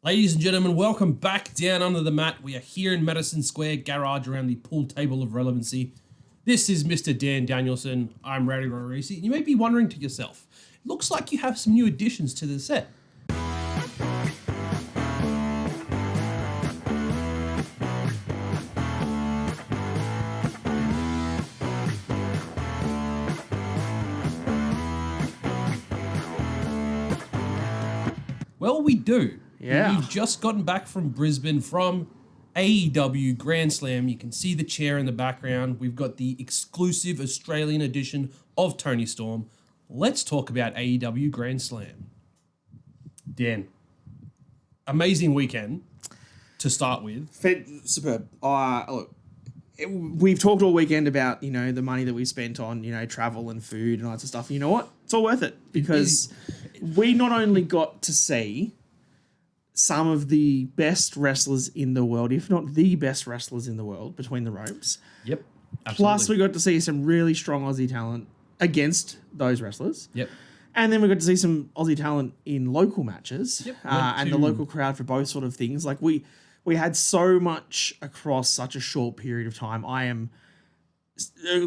Ladies and gentlemen, welcome back down under the mat. We are here in Madison Square Garage around the pool table of relevancy. This is Mr. Dan Danielson. I'm wweraw Reece. You may be wondering to yourself, it looks like you have some new additions to the set. Well, we do. Yeah. We've just gotten back from Brisbane from AEW Grand Slam. You can see the chair in the background. We've got the exclusive Australian edition of Toni Storm. Let's talk about AEW Grand Slam. Dan, amazing weekend to start with. Superb. Look, we've talked all weekend about, the money that we spent on, travel and food and all that sort of stuff. You know what? It's all worth it because we not only got to see some of the best wrestlers in the world, if not the best wrestlers in the world, between the ropes. Yep. Absolutely. Plus, we got to see some really strong Aussie talent against those wrestlers. Yep. And then we got to see some Aussie talent in local matches. Yep. And the local crowd for both sort of things. Like, we had so much across such a short period of time. I am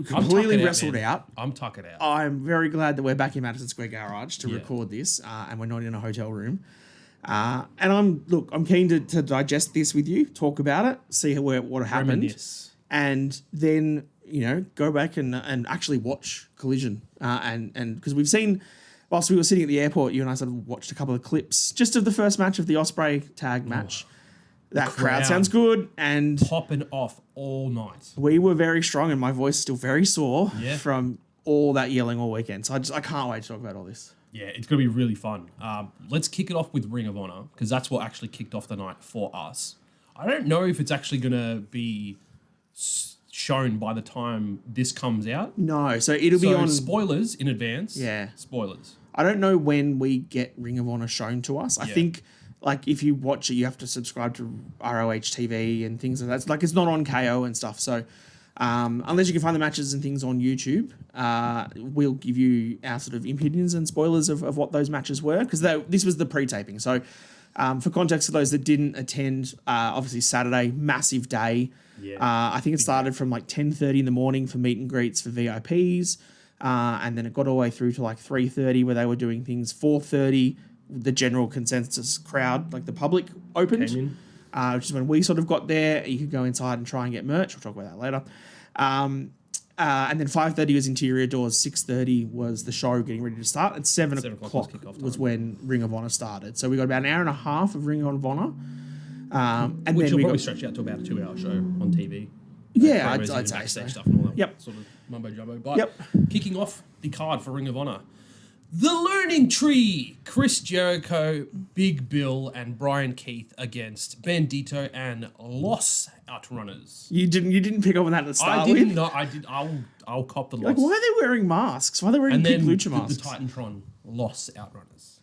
completely wrestled out. I'm tucking out. I'm very glad that we're back in Madison Square Garage to record this, and we're not in a hotel room. And I'm keen to digest this with you, talk about it, see what happened, Reminisce. and then go back and actually watch Collision. And because we've seen, whilst we were sitting at the airport, you and I sort of watched a couple of clips just of the first match of the Ospreay tag match. That crowd sounds good, and popping off all night. We were very strong, and my voice is still very sore from all that yelling all weekend. So I can't wait to talk about all this. Yeah, it's going to be really fun. Let's kick it off with Ring of Honor, because that's what actually kicked off the night for us. I don't know if it's actually going to be shown by the time this comes out. No, so it'll be on... spoilers in advance. Yeah. Spoilers. I don't know when we get Ring of Honor shown to us. I think, if you watch it, you have to subscribe to ROH TV and things like that. It's not on KO and stuff, so... unless you can find the matches and things on YouTube, we'll give you our sort of opinions and spoilers of what those matches were, because this was the pre-taping. So for context, for those that didn't attend, obviously Saturday, massive day. Yeah. I think it started from 10:30 in the morning for meet and greets for VIPs, and then it got all the way through to 3:30 where they were doing things. 4:30, the general consensus crowd, the public, opened. Which is when we sort of got there. You could go inside and try and get merch. We'll talk about that later. And then 5:30 was interior doors. 6:30 was the show getting ready to start. And 7 o'clock was when Ring of Honor started. So we got about an hour and a half of Ring of Honor. And which then will probably stretch out to about a 2-hour show on TV. Yeah, I'd say so. Stuff and all that Yep. sort of mumbo jumbo. But kicking off the card for Ring of Honor, The Learning Tree, Chris Jericho, Big Bill, and Brian Keith against Bandito and Los Outrunners. You didn't pick up on that at the start. I didn't. No, I did. I'll cop the Los. Why are they wearing masks? Why are they wearing big lucha masks? The Titantron Los Outrunners.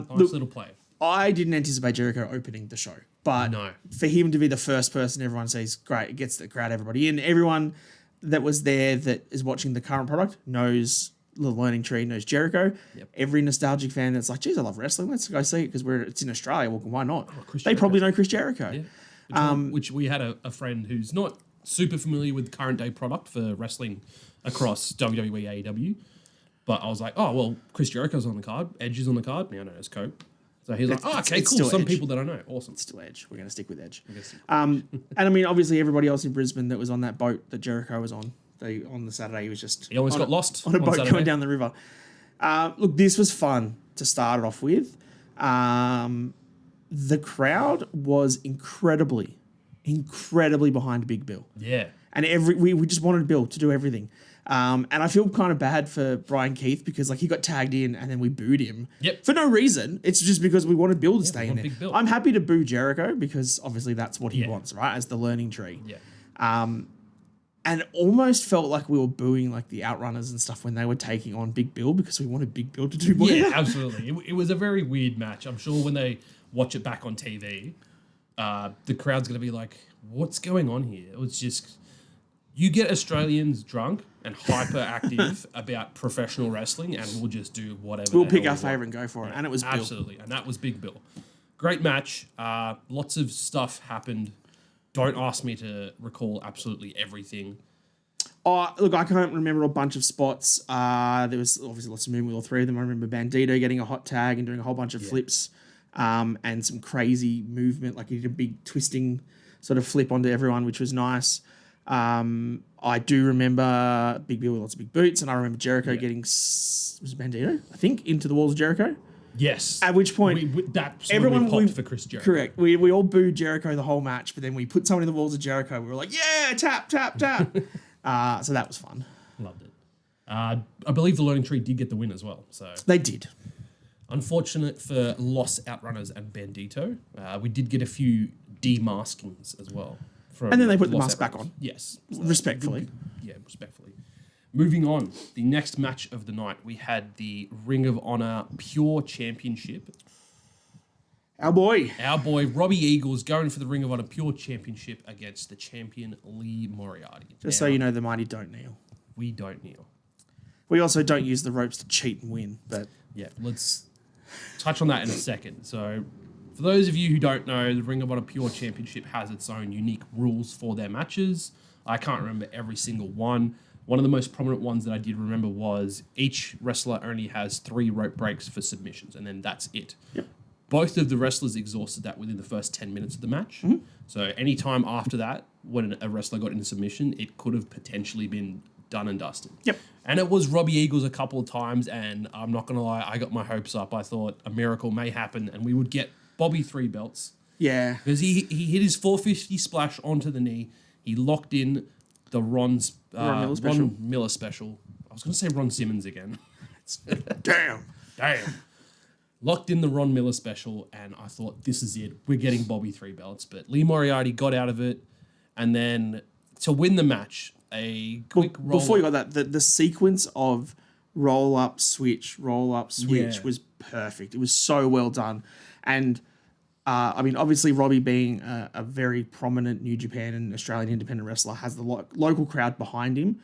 Look, little play. I didn't anticipate Jericho opening the show, but for him to be the first person everyone sees, great. It gets the crowd, everybody in. Everyone that was there that is watching the current product knows The Learning Tree, knows Jericho. Yep. Every nostalgic fan that's like, geez, I love wrestling. Let's go see it because it's in Australia. Well, why not? They probably know Chris Jericho. Yeah. Which we had a friend who's not super familiar with current day product for wrestling across WWE, AEW. But I was like, oh, well, Chris Jericho's on the card. Edge is on the card. Now known as Cope. So he's like, okay, cool. Some Edge. People that I know. Awesome. It's still Edge. We're going to stick with Edge. And I mean, obviously, everybody else in Brisbane that was on that boat that Jericho was on. On the Saturday, he was just... He almost got lost on a boat going down the river. Look, this was fun to start it off with. The crowd was incredibly behind Big Bill. Yeah. And we just wanted Bill to do everything. And I feel kind of bad for Brian Keith because he got tagged in and then we booed him. Yep. For no reason. It's just because we wanted Bill to stay in there. I'm happy to boo Jericho because obviously that's what he wants, right? As the learning tree. Yeah. And almost felt like we were booing the Outrunners and stuff when they were taking on Big Bill because we wanted Big Bill to do more. Yeah, absolutely. It was a very weird match. I'm sure when they watch it back on TV, the crowd's going to be like, what's going on here? It was just, you get Australians drunk and hyperactive about professional wrestling and we'll just do whatever. We'll pick our favourite and go for it. And it was Bill. Absolutely. And that was Big Bill. Great match. Lots of stuff happened. Don't ask me to recall absolutely everything. Oh, look, I can't remember a bunch of spots. There was obviously lots of movement with all three of them. I remember Bandito getting a hot tag and doing a whole bunch of flips and some crazy movement. Like he did a big twisting sort of flip onto everyone, which was nice. I do remember Big Bill with lots of big boots, and I remember Jericho getting, was it Bandito? I think, into the walls of Jericho. Yes. At which point, everyone popped for Chris Jericho. Correct. We all booed Jericho the whole match, but then we put someone in the walls of Jericho. We were like, yeah, tap, tap, tap. So that was fun. Loved it. I believe the Learning Tree did get the win as well. So they did. Unfortunate for Los Outrunners and Bandito. We did get a few demaskings as well. And then they put the mask back on. Yes. Respectfully. Yeah, respectfully. Moving on, the next match of the night, we had the Ring of Honor Pure Championship. Our boy Robbie Eagles going for the Ring of Honor Pure Championship against the champion Lee Moriarty. Just so you know, the mighty don't kneel. We don't kneel. We also don't use the ropes to cheat and win. But yeah, let's touch on that in a second. So, for those of you who don't know, the Ring of Honor Pure Championship has its own unique rules for their matches. I can't remember every single one. One of the most prominent ones that I did remember was each wrestler only has 3 rope breaks for submissions, and then that's it. Yep. Both of the wrestlers exhausted that within the first 10 minutes of the match. Mm-hmm. So any time after that, when a wrestler got into submission, it could have potentially been done and dusted. Yep. And it was Robbie Eagles a couple of times, and I'm not going to lie, I got my hopes up. I thought a miracle may happen, and we would get Bobby 3 belts. Yeah. Because he hit his 450 splash onto the knee. He locked in the Ron Miller special. I was going to say Ron Simmons again. Damn. Locked in the Ron Miller special, and I thought, this is it. We're getting Bobby 3 belts. But Lee Moriarty got out of it, and then to win the match, a quick roll. Before you got that, the sequence of roll up, switch was perfect. It was so well done. And I mean, obviously, Robbie being a very prominent New Japan and Australian independent wrestler has the local crowd behind him.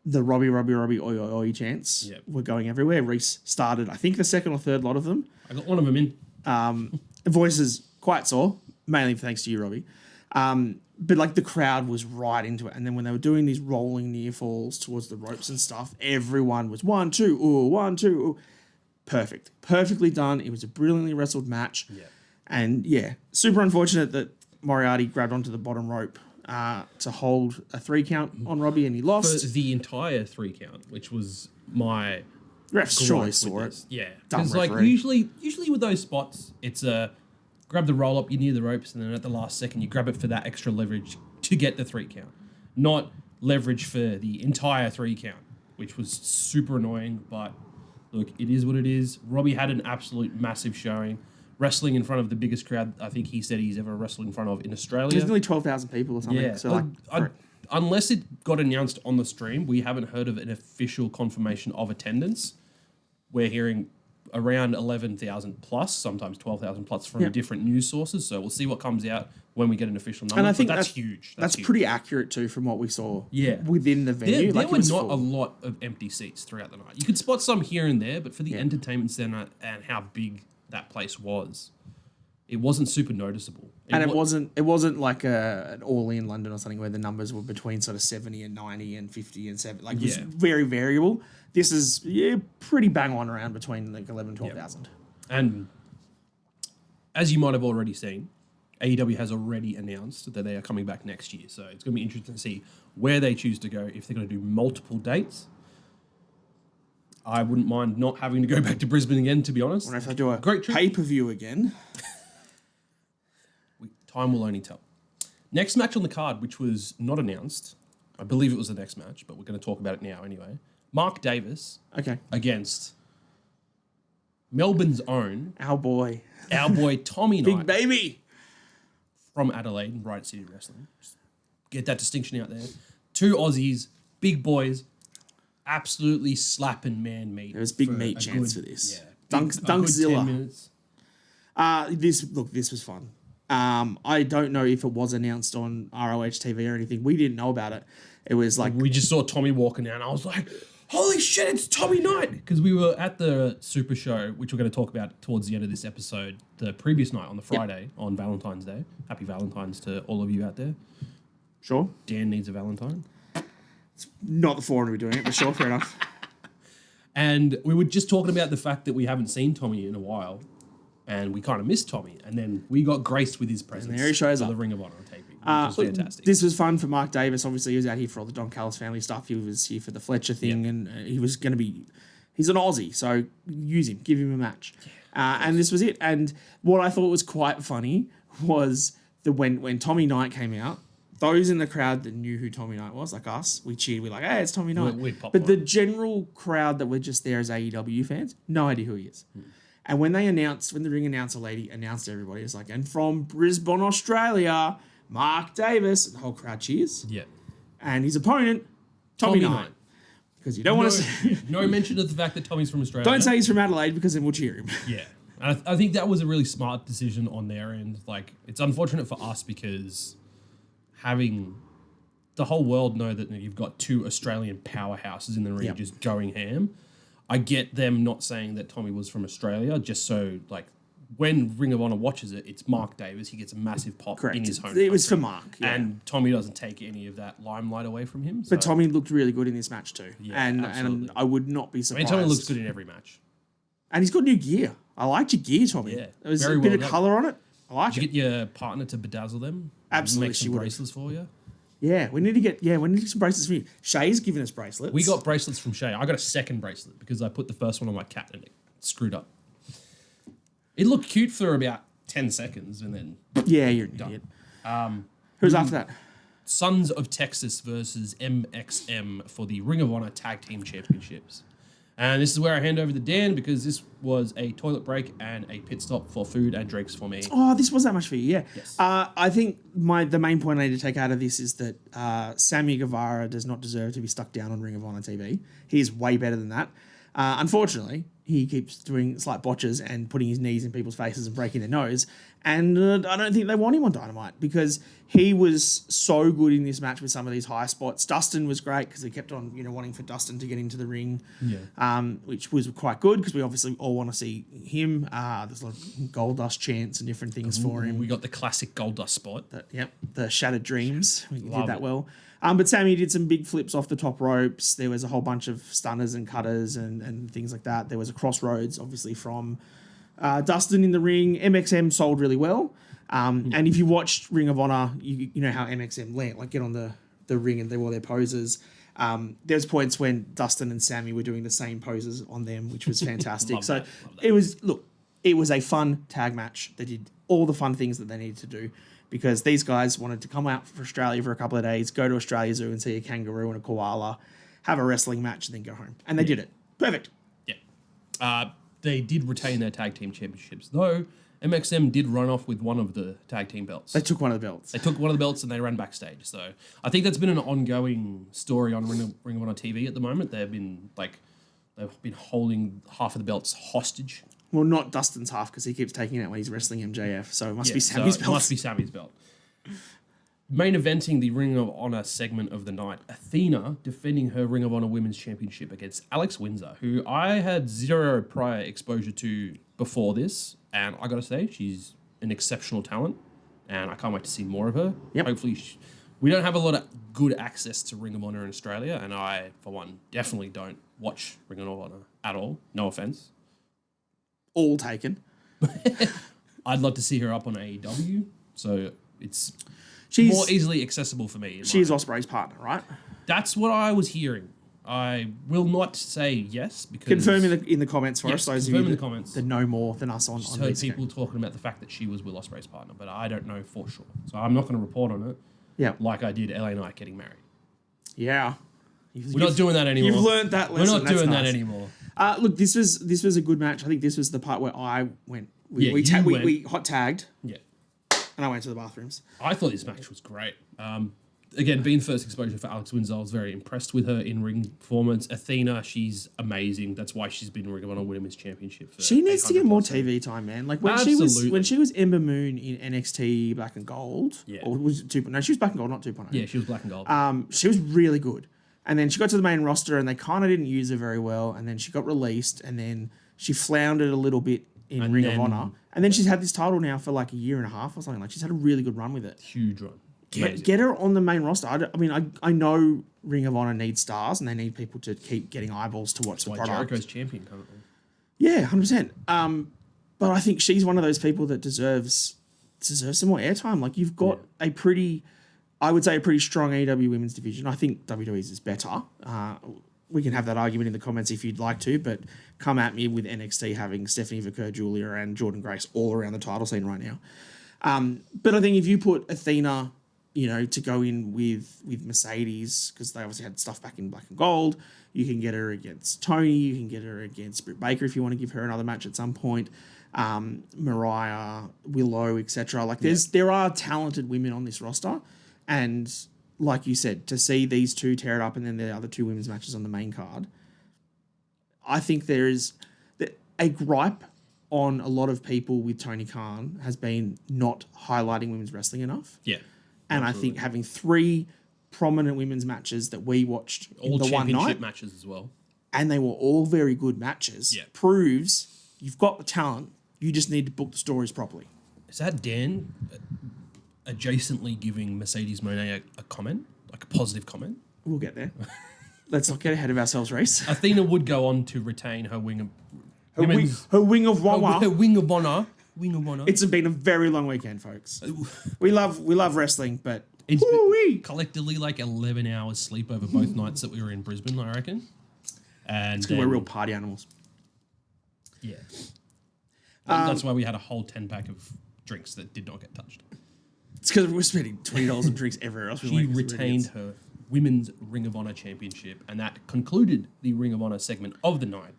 The Robbie, oi, oi, oi chants were going everywhere. Reece started, I think, the second or third lot of them. I got one of them in. Voices quite sore, mainly thanks to you, Robbie. But like the crowd was right into it. And then when they were doing these rolling near falls towards the ropes and stuff, everyone was 1, 2, ooh, 1, 2, ooh. Perfect. Perfectly done. It was a brilliantly wrestled match. Yeah. And yeah, super unfortunate that Moriarty grabbed onto the bottom rope to hold a 3 count on Robbie, and he lost. For the entire 3 count, which was my... Refs surely saw it. Yeah. Dumb Because like usually with those spots, it's a grab the roll up, you're near the ropes, and then at the last second you grab it for that extra leverage to get the 3 count. Not leverage for the entire 3 count, which was super annoying, but look, it is what it is. Robbie had an absolute massive showing. Wrestling in front of the biggest crowd I think he said he's ever wrestled in front of in Australia. There's nearly 12,000 people or something. Yeah. So unless it got announced on the stream, we haven't heard of an official confirmation of attendance. We're hearing around 11,000 plus, sometimes 12,000 plus from different news sources. So we'll see what comes out when we get an official number. And I think that's huge. That's huge. Pretty accurate too from what we saw Yeah. within the venue. There were not a lot of empty seats throughout the night. You could spot some here and there, but for the entertainment center and how big that place was, it wasn't super noticeable. It wasn't like an all in London or something where the numbers were between sort of 70 and 90 and 50 and 7. Like it was very variable. This is pretty bang on around between like 11 and 12,000. And as you might have already seen, AEW has already announced that they are coming back next year. So it's going to be interesting to see where they choose to go, if they're going to do multiple dates. I wouldn't mind not having to go back to Brisbane again, to be honest. Or if they do a great trip. Pay-per-view again. Time will only tell. Next match on the card, which was not announced. I believe it was the next match, but we're going to talk about it now anyway. Mark Davis against Melbourne's own. Our boy Tommy Big Knight. baby. From Adelaide and Riot City Wrestling. Just get that distinction out there. 2 Aussies, big boys, absolutely slapping man meat. There was big meat chance for this. Yeah. Dunkzilla. 10 minutes. This was fun. I don't know if it was announced on ROH TV or anything. We didn't know about it. It was like... We just saw Tommy walking down. I was like, holy shit, it's Tommy Knight. Because we were at the Super Show, which we're going to talk about towards the end of this episode, the previous night on the Friday on Valentine's Day. Happy Valentine's to all of you out there. Sure. Dan needs a Valentine. It's not the forum to be doing it, but sure, fair enough. And we were just talking about the fact that we haven't seen Tommy in a while. And we kind of missed Tommy. And then we got graced with his presence. And there he shows up. The Ring of Honor taping, which was fantastic. This was fun for Mark Davis. Obviously, he was out here for all the Don Callis family stuff. He was here for the Fletcher thing. And he was going to be... He's an Aussie, so use him. Give him a match. And this was it. And what I thought was quite funny was when Tommy Knight came out, those in the crowd that knew who Tommy Knight was, like us, we cheered. We're like, hey, it's Tommy Knight. But the general crowd that were just there as AEW fans, no idea who he is. And when the ring announcer lady announced everybody, it's like, and from Brisbane, Australia, Mark Davis, and the whole crowd cheers. Yeah. And his opponent, Tommy Knight. Because you don't want to say... No mention of the fact that Tommy's from Australia. Don't say he's from Adelaide because then we'll cheer him. Yeah. And I think that was a really smart decision on their end. Like, it's unfortunate for us because having the whole world know that you've got two Australian powerhouses in the ring just going ham. I get them not saying that Tommy was from Australia, just so, like, when Ring of Honor watches it, it's Mark Davis. He gets a massive pop in his home country. It was for Mark. Yeah. And Tommy doesn't take any of that limelight away from him. But Tommy looked really good in this match too. Yeah, and I would not be surprised. Tommy looks good in every match. And he's got new gear. I liked your gear, Tommy. Yeah, there was a bit of colour on it. I like it. Did you get your partner to bedazzle them? Absolutely. Make some bracelets for you? Yeah, we need to get some bracelets for you. Shay's given us bracelets. We got bracelets from Shay. I got a second bracelet because I put the first one on my cat and it screwed up. It looked cute for about 10 seconds and then... Yeah, you're an idiot. Who's after that? Sons of Texas versus MXM for the Ring of Honor Tag Team Championships. And this is where I hand over to Dan because this was a toilet break and a pit stop for food and drinks for me. Oh, this was that much for you, yeah. Yes. I think the main point I need to take out of this is that Sammy Guevara does not deserve to be stuck down on Ring of Honor TV. He is way better than that. Unfortunately, he keeps doing slight botches and putting his knees in people's faces and breaking their nose. And I don't think they want him on Dynamite because he was so good in this match with some of these high spots. Dustin was great because they kept on, wanting for Dustin to get into the ring, which was quite good because we obviously all want to see him. There's a lot of Goldust chants and different things for him. We got the classic Goldust spot. The Shattered Dreams. We did that well. But Sammy did some big flips off the top ropes. There was a whole bunch of stunners and cutters and things like that. There was a crossroads, obviously, from Dustin in the ring. MXM sold really well. And if you watched Ring of Honor, you know how MXM land, like get on the ring and they wore their poses. There's points when Dustin and Sammy were doing the same poses on them, which was fantastic. So it was a fun tag match. They did all the fun things that they needed to do because these guys wanted to come out for Australia for a couple of days, go to Australia Zoo and see a kangaroo and a koala, have a wrestling match and then go home. And they did it. Perfect. Yeah. They did retain their tag team championships, though MXM did run off with one of the tag team belts. They took one of the belts. They took one of the belts and they ran backstage. So I think that's been an ongoing story on Ring of Honor TV at the moment. They've been holding half of the belts hostage. Well, not Dustin's half because he keeps taking it when he's wrestling MJF. So it must be Sammy's belt. It must be Sammy's belt. Main eventing the Ring of Honor segment of the night, Athena defending her Ring of Honor Women's Championship against Alex Windsor, who I had zero prior exposure to before this. And I got to say, she's an exceptional talent. And I can't wait to see more of her. Yep. Hopefully, we don't have a lot of good access to Ring of Honor in Australia. And I, for one, definitely don't watch Ring of Honor at all. No offense. All taken. I'd love to see her up on AEW. So she's more easily accessible for me. She's Ospreay's partner, right? That's what I was hearing. I will not say yes because confirm in the comments for us. Those of you in the comments that know more than us on. Just heard people talking about the fact that she was Will Ospreay's partner, but I don't know for sure. So I'm not going to report on it. Yeah, like I did LA Knight getting married. Yeah, we're not doing that anymore. You've learned that lesson. We're not doing that anymore. Look, this was a good match. I think this was the part where I went. We hot tagged. Yeah. And I went to the bathrooms. I thought this match was great. Again, being first exposure for Alex Windsor, I was very impressed with her in-ring performance. Athena, she's amazing. That's why she's been Ring of Honor Women's Championship. She needs to get more TV time, man. Like when she was Ember Moon in NXT Black and Gold. Yeah. Or was it 2.0? No, she was Black and Gold, not 2.0. Yeah, she was Black and Gold. She was really good. And then she got to the main roster and they kind of didn't use her very well. And then she got released and then she floundered a little bit in Ring of Honor. And then she's had this title now for like a year and a half or something. Like she's had a really good run with it. Huge run. Get her on the main roster. I know Ring of Honor needs stars and they need people to keep getting eyeballs to watch the product. Jericho's champion currently. Yeah, 100%. But I think she's one of those people that deserves some more airtime. Like you've got a pretty strong AEW women's division. I think WWE's is better. We can have that argument in the comments if you'd like to, but come at me with NXT having Stephanie Vaquer, Julia, and Jordan Grace all around the title scene right now. But I think if you put Athena, to go in with Meh-cedes, because they obviously had stuff back in Black and Gold, you can get her against Toni, you can get her against Britt Baker if you want to give her another match at some point. Mariah, Willow, etc. Like there are talented women on this roster, and like you said, to see these two tear it up and then the other two women's matches on the main card, I think there is a gripe on a lot of people with Tony Khan has been not highlighting women's wrestling enough. Yeah. And absolutely. I think having 3 prominent women's matches that we watched all in the one night, championship matches as well, and they were all very good matches, proves you've got the talent. You just need to book the stories properly. Is that Dan adjacently giving Meh-cedes Monet a comment, like a positive comment? We'll get there. Let's not get ahead of ourselves, Reece. Athena would go on to retain her wing of her wing of honor. Her wing of honor. Wing of honor. It's been a very long weekend, folks. We love wrestling, but it's been collectively like 11 hours sleep over both nights that we were in Brisbane, I reckon. And it's because we're real party animals. Yeah. That's why we had a whole 10-pack of drinks that did not get touched. It's because we're spending $20 on drinks everywhere else. She retained her Women's Ring of Honor Championship, and that concluded the Ring of Honor segment of the night.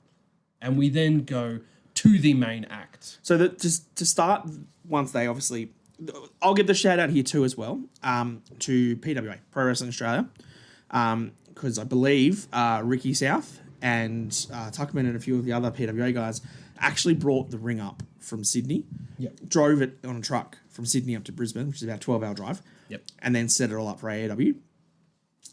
And we then go to the main act. So to start, once they obviously... I'll give the shout out here too as well to PWA, Pro Wrestling Australia, because I believe Ricky South and Tuckman and a few of the other PWA guys actually brought the ring up from Sydney, drove it on a truck from Sydney up to Brisbane, which is about a 12-hour drive, and then set it all up for AEW.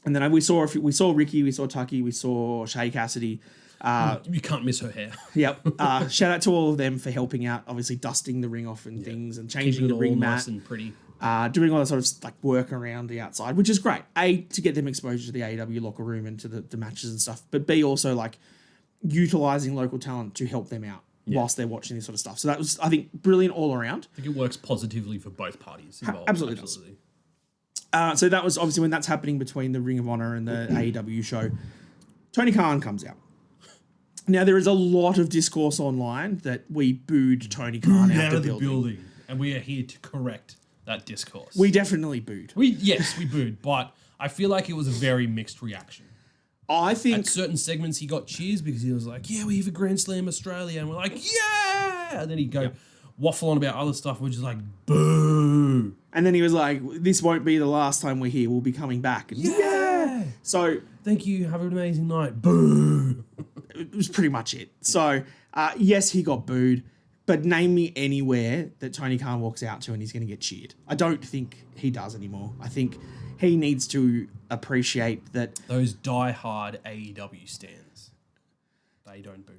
And then we saw Ricky, we saw Tucky, we saw Shay Cassidy. You can't miss her hair. Yep. Shout out to all of them for helping out, obviously dusting the ring off and things and changing the ring mat. Nice and pretty. Doing all that sort of like work around the outside, which is great. A, to get them exposure to the AEW locker room and to the matches and stuff, but B, also like utilising local talent to help them out whilst they're watching this sort of stuff. So that was, I think, brilliant all around. I think it works positively for both parties involved. Absolutely. So that was obviously when that's happening between the Ring of Honor and the AEW show. Tony Khan comes out. Now, there is a lot of discourse online that we booed Tony Khan out of the building. And we are here to correct that discourse. We definitely booed. Yes, we booed, but I feel like it was a very mixed reaction. I think... At certain segments, he got cheers because he was like, yeah, we have a Grand Slam Australia. And we're like, yeah! And then he'd go waffle on about other stuff. We're just like, boo! And then he was like, this won't be the last time we're here. We'll be coming back. And yeah! So... Thank you. Have an amazing night. Boo! It was pretty much it. So, yes, he got booed. But name me anywhere that Tony Khan walks out to and he's going to get cheered. I don't think he does anymore. I think he needs to appreciate that... Those die-hard AEW stands, they don't boo.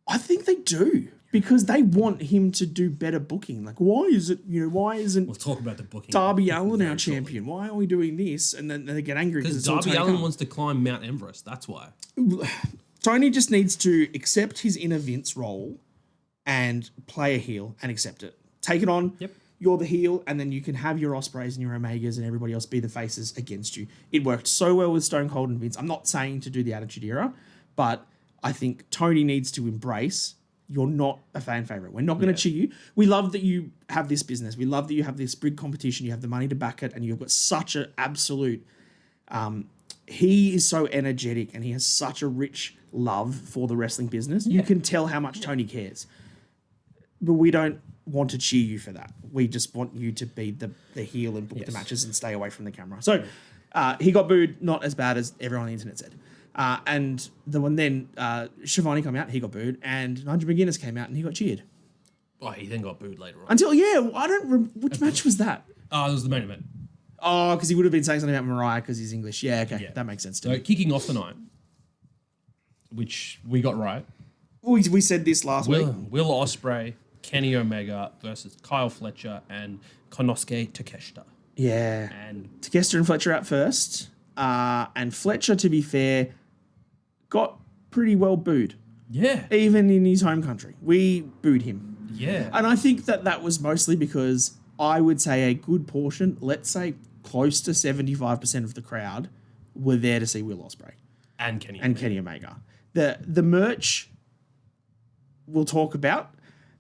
I think they do. Because they want him to do better booking. Like, why isn't we'll talk about the booking. Darby Allin our champion? Why are we doing this? And then they get angry because Darby Allin wants to climb Mount Everest. That's why. Tony just needs to accept his inner Vince role and play a heel and accept it. Take it on. Yep. You're the heel, and then you can have your Ospreays and your Omegas and everybody else be the faces against you. It worked so well with Stone Cold and Vince. I'm not saying to do the Attitude Era, but I think Tony needs to embrace... You're not a fan favorite. We're not going to cheer you. We love that you have this business. We love that you have this big competition. You have the money to back it, and you've got such an absolute. He is so energetic, and he has such a rich love for the wrestling business. You can tell how much Tony cares. But we don't want to cheer you for that. We just want you to be the heel and book the matches and stay away from the camera. So he got booed, not as bad as everyone on the internet said. And then Shivani came out, he got booed, and Nigel McGuinness came out and he got cheered. Oh, he then got booed later on. Until, I don't remember, which match was that? It was the main event. Oh, because he would have been saying something about Mariah because he's English. Yeah, okay. Yeah. That makes sense to So me. kicking off the night, which we got right. We said this last week. Will Ospreay, Kenny Omega versus Kyle Fletcher and Konosuke Takeshita. Yeah. And Takeshita and Fletcher out first. And Fletcher, to be fair, got pretty well booed. yeah, Even in his home country. We booed him. yeah. And I think that was mostly because I would say a good portion, let's say close to 75% of the crowd, were there to see Will Ospreay And Kenny. and Kenny Omega. The merch we'll talk about.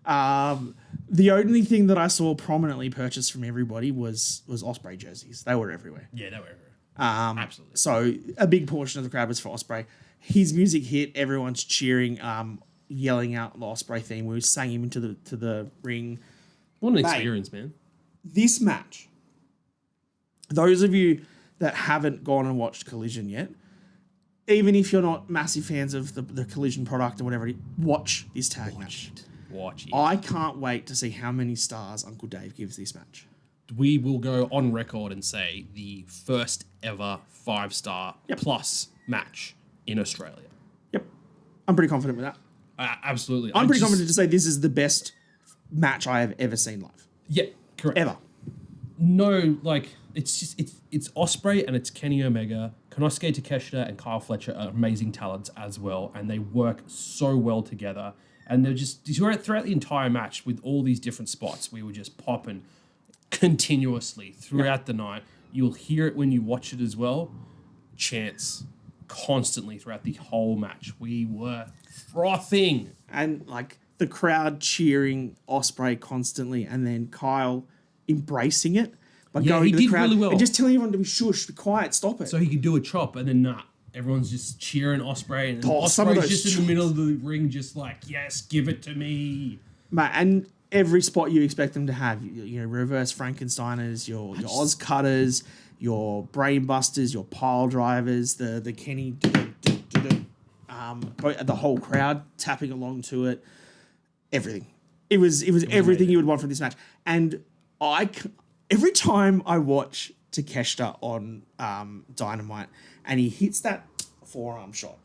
The only thing that I saw prominently purchased from everybody was Ospreay jerseys. They were everywhere. Yeah, they were everywhere. Absolutely. So a big portion of the crowd was for Ospreay. His music hit. Everyone's cheering, yelling out the Ospreay theme. We sang him into the ring. What an experience, man. This match, those of you that haven't gone and watched Collision yet, even if you're not massive fans of the Collision product or whatever, watch this tag match. Watch it. I can't wait to see how many stars Uncle Dave gives this match. We will go on record and say the first ever 5-star plus match in Australia. Yep. I'm pretty confident with that. Absolutely. I'm pretty confident to say this is the best match I have ever seen live. Yeah, correct. Ever. No, like it's Ospreay and it's Kenny Omega. Konosuke Takeshita and Kyle Fletcher are amazing talents as well, and they work so well together. And they're just throughout the entire match with all these different spots, we were just popping continuously throughout the night. You'll hear it when you watch it as well. Chants constantly throughout the whole match. We were frothing. And like the crowd cheering Ospreay constantly, and then Kyle embracing it by going he to the did crowd really well. and just telling everyone to be shush, be quiet, stop it. So he could do a chop, and then everyone's just cheering Ospreay, and some of Ospreay's those just in the middle of the ring, just like, yes, give it to me. Mate, and every spot you expect them to have, you know, reverse Frankensteiners, your Oz cutters, your brain busters, your pile drivers, the Kenny, the whole crowd tapping along to it, everything. It was everything amazing. you would want from this match. And every time I watch Takeshita on Dynamite and he hits that forearm shot,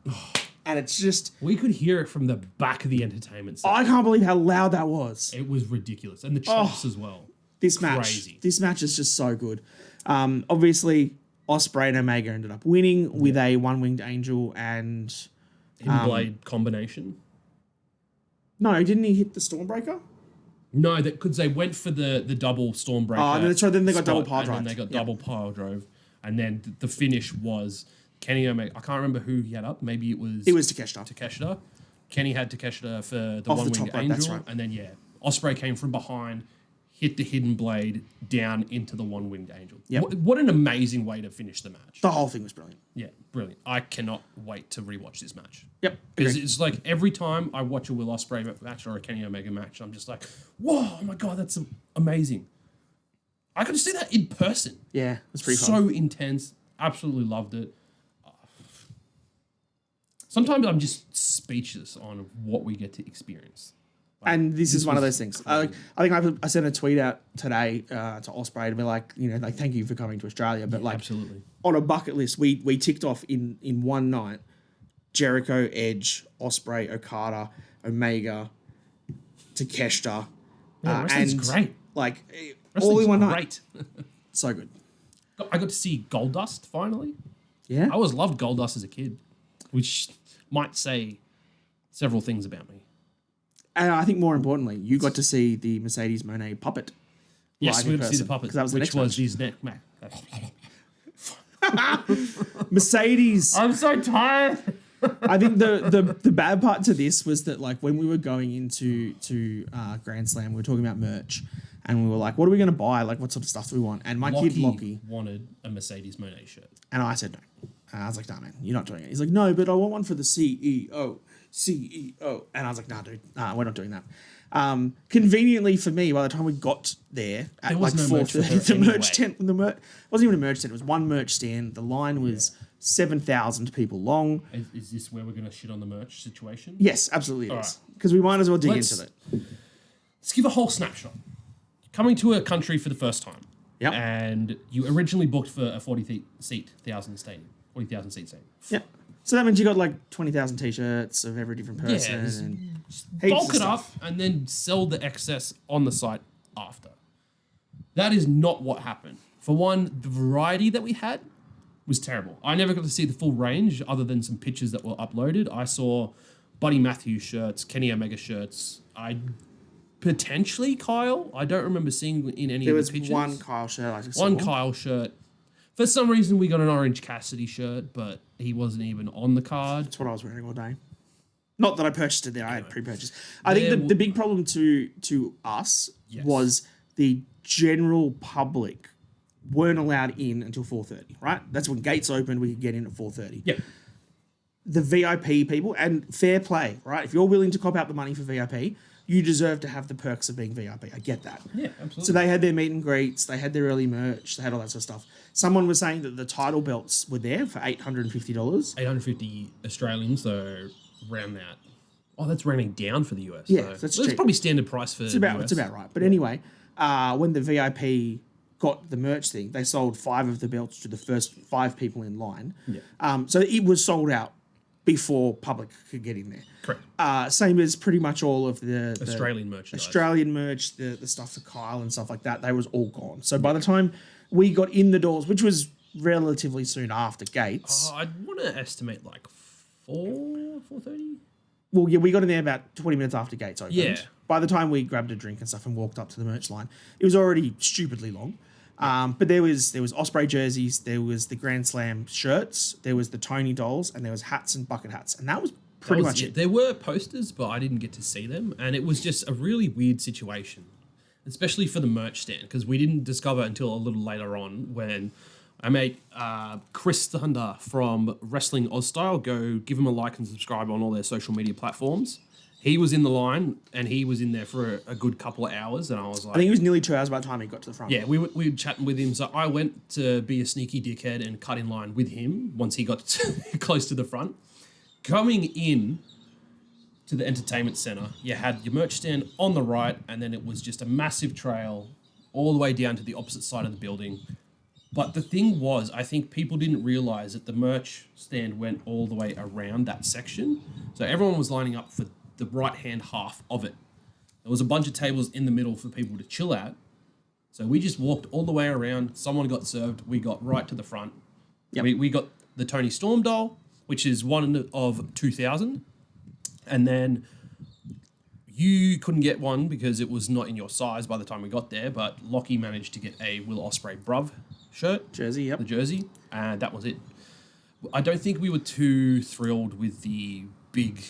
and it's just... We could hear it from the back of the entertainment center. I can't believe how loud that was. It was ridiculous. And the chops as well. This match is just so good. Obviously, Ospreay and Omega ended up winning with a one-winged angel and... Hidden blade combination. No, didn't he hit the Stormbreaker? No, because they went for the double Stormbreaker. Oh, and that's right. Then they got spot, double pile drive. And then they got double pile drove. And then the finish was Kenny Omega. I can't remember who he had up. Maybe it was Takeshita. Kenny had Takeshita for the one-winged angel. That's right. And then, Ospreay came from behind, hit the hidden blade down into the one-winged angel. Yep. What an amazing way to finish the match. The whole thing was brilliant. Yeah, brilliant. I cannot wait to rewatch this match. Yep. Because it's like every time I watch a Will Ospreay match or a Kenny Omega match, I'm just like, whoa, oh my God, that's amazing. I got to see that in person. Yeah, it was pretty so fun. intense. Absolutely loved it. Sometimes I'm just speechless on what we get to experience. And this is one of those things. I think I sent a tweet out today to Ospreay to be like, you know, like, thank you for coming to Australia. But like, absolutely. On a bucket list, we ticked off in one night Jericho, Edge, Ospreay, Okada, Omega, Takeshita. Yeah, wrestling's great. Like, Wrestling's all in one great. night. So good. I got to see Goldust finally. Yeah. I always loved Goldust as a kid, which might say several things about me. And I think more importantly, you got to see the Meh-cedes Monet puppet. Yes, we got to see the puppet, that was which was his neck. Meh-cedes. I'm so tired. I think the bad part to this was that, like, when we were going into Grand Slam, we were talking about merch, and we were like, what are we going to buy? Like, what sort of stuff do we want? And my kid Lockie wanted a Meh-cedes Monet shirt. And I said no. And I was like, nah, man, you're not doing it. He's like, no, but I want one for the CEO. And I was like, nah, dude, we're not doing that. Conveniently for me, by the time we got there at like 4:30, the merch tent, wasn't even a merch tent, it was one merch stand. The line was 7,000 people long. Is this where we're going to shit on the merch situation? Yes, absolutely it is. Because we might as well dig into it. Let's give a whole snapshot. Coming to a country for the first time. Yep. And you originally booked for a 40,000 stadium. Yeah. So that means you got like 20,000 t-shirts of every different person and heaps bulk of it up stuff. and then sell the excess on the site after. That is not what happened. For one, the variety that we had was terrible. I never got to see the full range other than some pictures that were uploaded. I saw Buddy Matthews shirts, Kenny Omega shirts. Potentially Kyle. I don't remember seeing in any There of the pictures. was one Kyle shirt I just saw. One Kyle shirt. For some reason, we got an Orange Cassidy shirt, but he wasn't even on the card. That's what I was wearing all day. Not that I purchased it there. I had pre-purchased. I think the big problem to us was the general public weren't allowed in until 4:30, right? That's when gates opened. We could get in at 4:30. Yeah. The VIP people, and fair play, right? If you're willing to cop out the money for VIP, you deserve to have the perks of being VIP. I get that. Yeah, absolutely. So they had their meet and greets, they had their early merch, they had all that sort of stuff. Someone was saying that the title belts were there for $850. 850 Australian, so round that. Oh, that's rounding down for the US. Yeah, so that's cheap. Probably standard price for It's the about US. it's about right. But anyway, when the VIP got the merch thing, they sold 5 of the belts to the first 5 people in line. Yeah. So it was sold out before public could get in there. Correct. Same as pretty much all of the Australian merchandise. Australian merch, the stuff for Kyle and stuff like that, they was all gone. So by the time we got in the doors, which was relatively soon after gates. I'd want to estimate like 4:30. Well, yeah, we got in there about 20 minutes after gates opened. Yeah. By the time we grabbed a drink and stuff and walked up to the merch line, it was already stupidly long. But there was Ospreay jerseys, there was the Grand Slam shirts, there was the Toni dolls, and there was hats and bucket hats, and that was pretty much it. There were posters, but I didn't get to see them, and it was just a really weird situation, especially for the merch stand, because we didn't discover until a little later on when I made Chris Thunder from Wrestling Oz Style. Go give him a like and subscribe on all their social media platforms. He was in the line, and he was in there for a good couple of hours, and I was like... I think it was nearly 2 hours by the time he got to the front. Yeah, we were chatting with him, so I went to be a sneaky dickhead and cut in line with him once he got close to the front. Coming in to the entertainment centre, you had your merch stand on the right, and then it was just a massive trail all the way down to the opposite side of the building. But the thing was, I think people didn't realise that the merch stand went all the way around that section. So everyone was lining up for the right-hand half of it. There was a bunch of tables in the middle for people to chill at. So we just walked all the way around. Someone got served. We got right to the front. Yep. We got the Toni Storm doll, which is one of 2,000. And then you couldn't get one because it was not in your size by the time we got there, but Lockie managed to get a Will Ospreay Bruv shirt. Jersey, yep. The jersey, and that was it. I don't think we were too thrilled with the big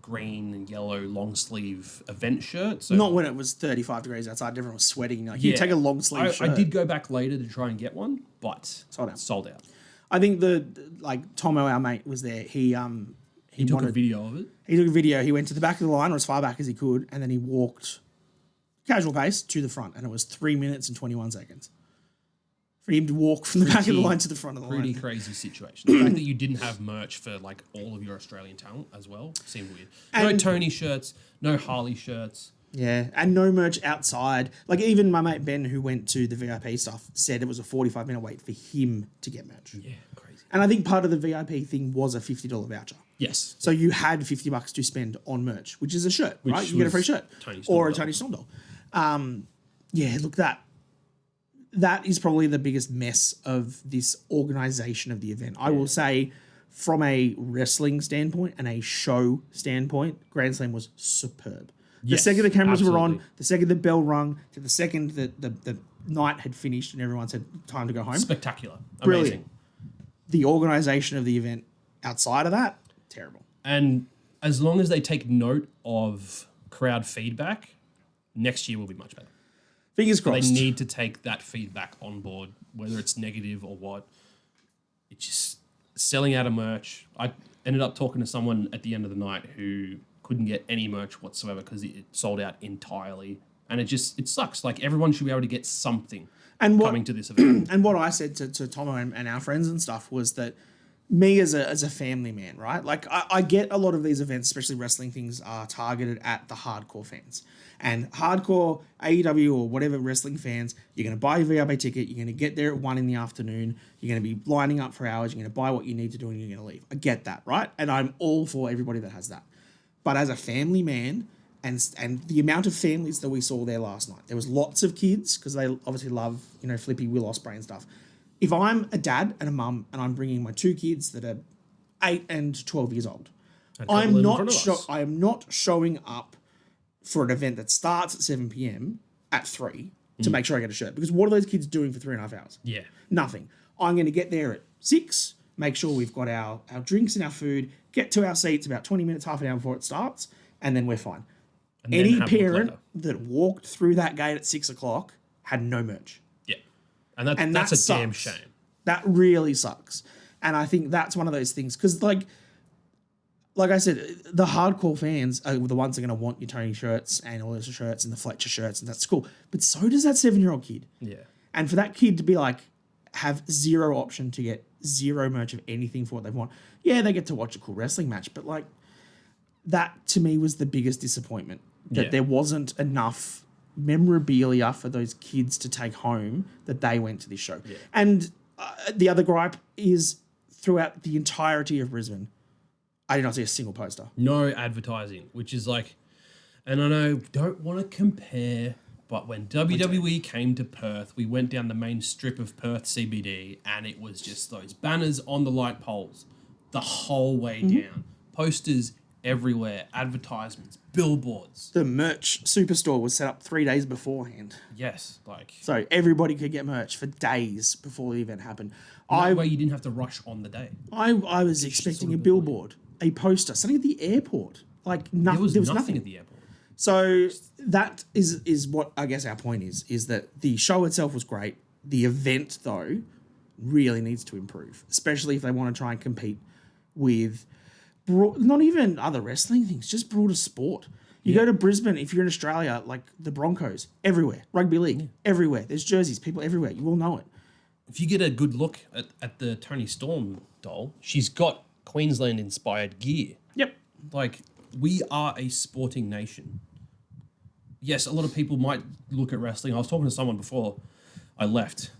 green and yellow long sleeve event shirt. So Not when it was 35 degrees outside, everyone was sweating. Like, you take a long sleeve shirt. I did go back later to try and get one, but sold out. I think Tomo, our mate, was there. He took a video of it. He took a video. He went to the back of the line, or as far back as he could, and then he walked casual pace to the front, and it was 3 minutes and 21 seconds for him to walk from the back of the line to the front of the line. Pretty crazy situation. The fact that you didn't have merch for like all of your Australian talent as well seemed weird. No Toni shirts, no Harley shirts. Yeah, and no merch outside. Like, even my mate Ben, who went to the VIP stuff, said it was a 45-minute wait for him to get merch. Yeah, crazy. And I think part of the VIP thing was a $50 voucher. Yes. So you had $50 to spend on merch, which is a shirt, right? You get a free shirt. Or a Toni Storm doll. Yeah, look, that is probably the biggest mess of this organisation of the event. I will say, from a wrestling standpoint and a show standpoint, Grand Slam was superb. The second the cameras were on, the second the bell rung, to the second that the night had finished and everyone said, time to go home. Spectacular. Brilliant. Amazing. The organisation of the event outside of that, terrible. And as long as they take note of crowd feedback, next year will be much better. Fingers crossed. They need to take that feedback on board, whether it's negative or what. It's just selling out of merch. I ended up talking to someone at the end of the night who couldn't get any merch whatsoever because it sold out entirely. And it sucks. Like, everyone should be able to get something coming to this event. And what I said to Tomo and our friends and stuff was that me as a family man, right? Like, I get a lot of these events, especially wrestling things, are targeted at the hardcore fans. And hardcore AEW or whatever wrestling fans, you're going to buy your VIP ticket. You're going to get there at 1 p.m. You're going to be lining up for hours. You're going to buy what you need to do and you're going to leave. I get that, right? And I'm all for everybody that has that. But as a family man, and the amount of families that we saw there last night, there was lots of kids because they obviously love, Flippy, Will Ospreay and stuff. If I'm a dad and a mum and I'm bringing my 2 kids that are 8 and 12 years old, I am not showing up for an event that starts at 7 p.m. at 3 to make sure I get a shirt. Because what are those kids doing for 3.5 hours? Yeah. Nothing. I'm going to get there at 6, make sure we've got our drinks and our food, get to our seats about 20 minutes, half an hour before it starts, and then we're fine. Any parent that walked through that gate at 6 o'clock had no merch. Yeah. And that's a damn shame. That really sucks. And I think that's one of those things. Because, like I said, the hardcore fans are the ones that are going to want your Toni shirts and all those shirts and the Fletcher shirts, and that's cool. But so does that 7-year-old kid. Yeah. And for that kid to be like, have zero option to get zero merch of anything for what they want. Yeah, they get to watch a cool wrestling match, but like that to me was the biggest disappointment. That there wasn't enough memorabilia for those kids to take home that they went to this show. Yeah. And the other gripe is throughout the entirety of Brisbane, I did not see a single poster. No advertising, which is like, and I know, don't want to compare, but when WWE came to Perth, we went down the main strip of Perth CBD and it was just those banners on the light poles the whole way down. Posters everywhere, advertisements, billboards. The merch superstore was set up 3 days beforehand. Yes, like... So everybody could get merch for days before the event happened. That way you didn't have to rush on the day. I was expecting a billboard, a poster, something at the airport. Like nothing. There was nothing at the airport. So that is what I guess our point is that the show itself was great. The event, though, really needs to improve, especially if they want to try and compete with... not even other wrestling things, just broader sport. You go to Brisbane, if you're in Australia, like the Broncos, everywhere. Rugby league, everywhere. There's jerseys, people everywhere. You all know it. If you get a good look at the Toni Storm doll, she's got Queensland-inspired gear. Yep. Like, we are a sporting nation. Yes, a lot of people might look at wrestling. I was talking to someone before I left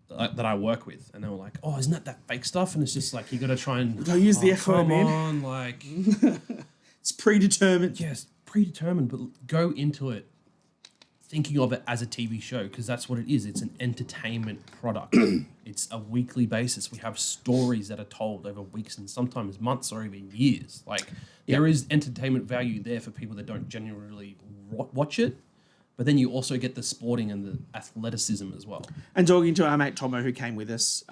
that I work with, and they were like, "Oh, isn't that fake stuff?" And it's just like you got to try and don't use the F word, man. On, like it's predetermined. Yes, predetermined, but go into it thinking of it as a TV show because that's what it is. It's an entertainment product. It's a weekly basis. We have stories that are told over weeks and sometimes months or even years. Like there is entertainment value there for people that don't genuinely watch it. But then you also get the sporting and the athleticism as well. And talking to our mate Tomo, who came with us,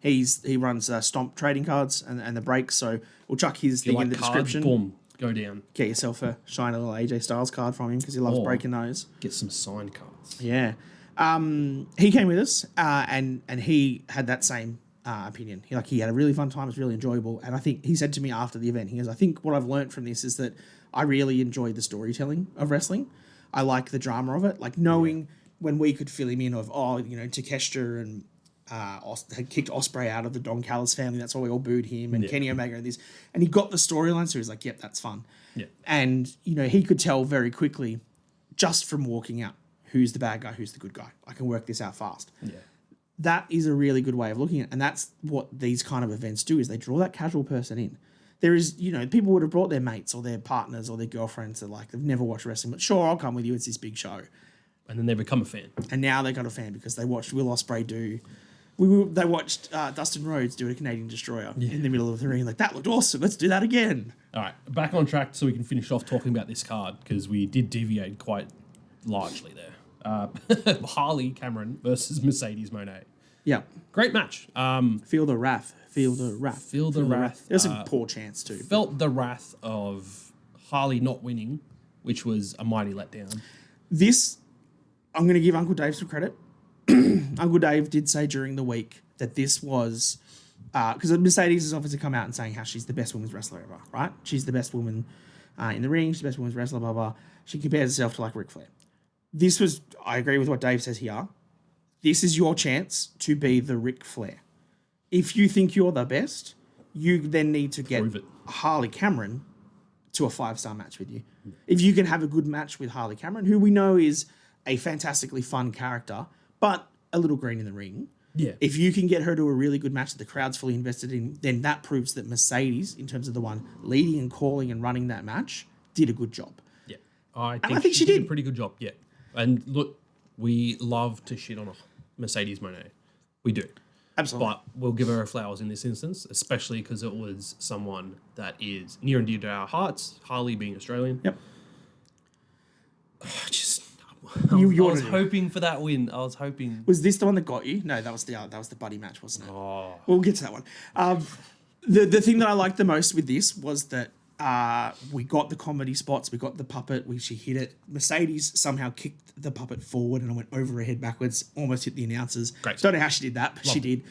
he runs Stomp trading cards and the breaks. So we'll chuck his thing in the description. Boom, go down. Get yourself a shiny little AJ Styles card from him because he loves breaking those. Get some signed cards. Yeah. He came with us and he had that same opinion. He had a really fun time. It was really enjoyable. And I think he said to me after the event, he goes, I think what I've learned from this is that I really enjoy the storytelling of wrestling. I like the drama of it, like knowing when we could fill him in of, Takeshita and had kicked Ospreay out of the Don Callis family. That's why we all booed him and Kenny Omega and this. And he got the storyline, so he's like, yep, that's fun. Yeah. And, he could tell very quickly, just from walking out, who's the bad guy, who's the good guy. I can work this out fast. Yeah. That is a really good way of looking at it. And that's what these kind of events do, is they draw that casual person in. There is, people would have brought their mates or their partners or their girlfriends that they've never watched wrestling, but sure, I'll come with you. It's this big show. And then they become a fan. And now they got a fan because they watched Will Ospreay they watched Dustin Rhodes do a Canadian Destroyer in the middle of the ring. Like, that looked awesome. Let's do that again. All right, back on track so we can finish off talking about this card because we did deviate quite largely there. Harley Cameron versus Meh-cedes Monet. Yeah. Great match. Feel the wrath. Feel the wrath. Feel the wrath. There's some poor chance too. Felt the wrath of Harley not winning, which was a mighty letdown. This, I'm going to give Uncle Dave some credit. Uncle Dave did say during the week that this was, because Meh-cedes has obviously come out and saying how she's the best women's wrestler ever, right? She's the best woman in the ring. She's the best women's wrestler, blah, blah. She compares herself to like Ric Flair. This was, I agree with what Dave says here. This is your chance to be the Ric Flair. If you think you're the best, you then need to get Harley Cameron to a 5-star match with you. If you can have a good match with Harley Cameron, who we know is a fantastically fun character, but a little green in the ring. Yeah. If you can get her to a really good match that the crowd's fully invested in, then that proves that Meh-cedes, in terms of the one leading and calling and running that match, did a good job. Yeah. I think she did a pretty good job. Yeah. And look, we love to shit on Mercedes Moné. We do. Absolutely. But we'll give her flowers in this instance, especially because it was someone that is near and dear to our hearts, Harley being Australian. Yep. I was hoping for that win. I was hoping. Was this the one that got you? No, that was the buddy match, wasn't it? Oh. We'll get to that one. The thing that I liked the most with this was that we got the comedy spots, we got the puppet, she hit it. Meh-cedes somehow kicked the puppet forward and I went over her head backwards, almost hit the announcers. Great. Don't know how she did that, but she did.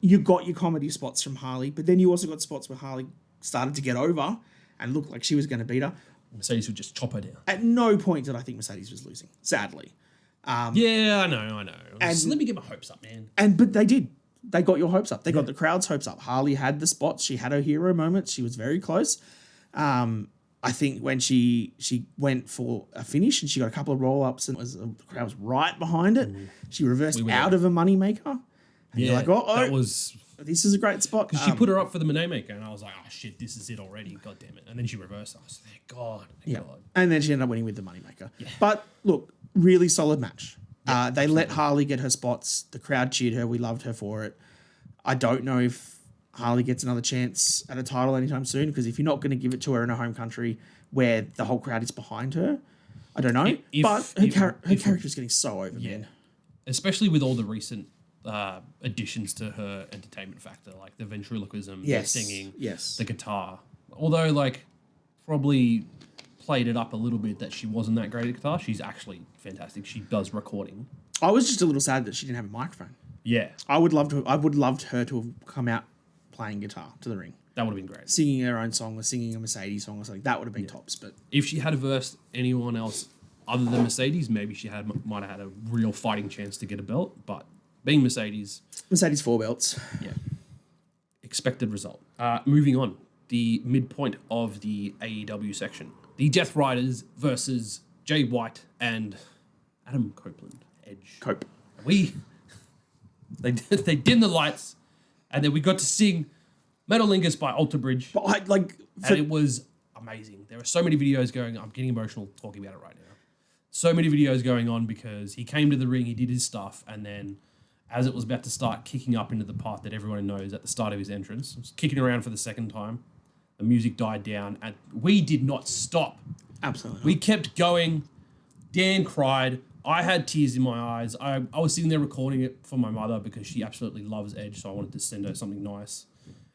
You got your comedy spots from Harley, but then you also got spots where Harley started to get over and looked like she was going to beat her. Mercedes would just chop her down. At no point did I think Meh-cedes was losing, sadly. Yeah, I know. Just let me get my hopes up, man. But they did. They got your hopes up. They got the crowd's hopes up. Harley had the spots. She had her hero moment. She was very close. I think when she went for a finish and she got a couple of roll-ups and the crowd was right behind it, she reversed out of a moneymaker. And you're like, that was... This is a great spot. Because she put her up for the Moneymaker, and I was like, oh, shit, this is it already. God damn it. And then she reversed. I was like, God. And then she ended up winning with the Moneymaker. Yeah. But, look, really solid match. Yeah, they let Harley get her spots. The crowd cheered her. We loved her for it. I don't know if Harley gets another chance at a title anytime soon, because if you're not going to give it to her in her home country where the whole crowd is behind her, I don't know. But her character's getting so over, man. Especially with all the recent additions to her entertainment factor, like the ventriloquism, the singing, the guitar. Although, like, probably played it up a little bit that she wasn't that great at guitar. She's actually fantastic. She does recording. I was just a little sad that she didn't have a microphone. Yeah. I would loved her to have come out playing guitar to the ring. That would have been great. Singing her own song or singing a Meh-cedes song or something. That would have been tops. But if she had versed anyone else other than Meh-cedes, maybe she might have had a real fighting chance to get a belt. But being Meh-cedes... Meh-cedes 4 belts. Yeah. Expected result. Moving on. The midpoint of the AEW section. The Death Riders versus Jay White and Adam Copeland. Edge. Cope. They dimmed the lights, and then we got to sing Metalingus by Alter Bridge. And it was amazing. There are so many videos going on. I'm getting emotional talking about it right now. So many videos going on because he came to the ring, he did his stuff, and then as it was about to start kicking up into the part that everyone knows at the start of his entrance, was kicking around for the second time. The music died down, and we did not stop. Absolutely. We kept going. Dan cried. I had tears in my eyes. I was sitting there recording it for my mother because she absolutely loves Edge, so I wanted to send her something nice.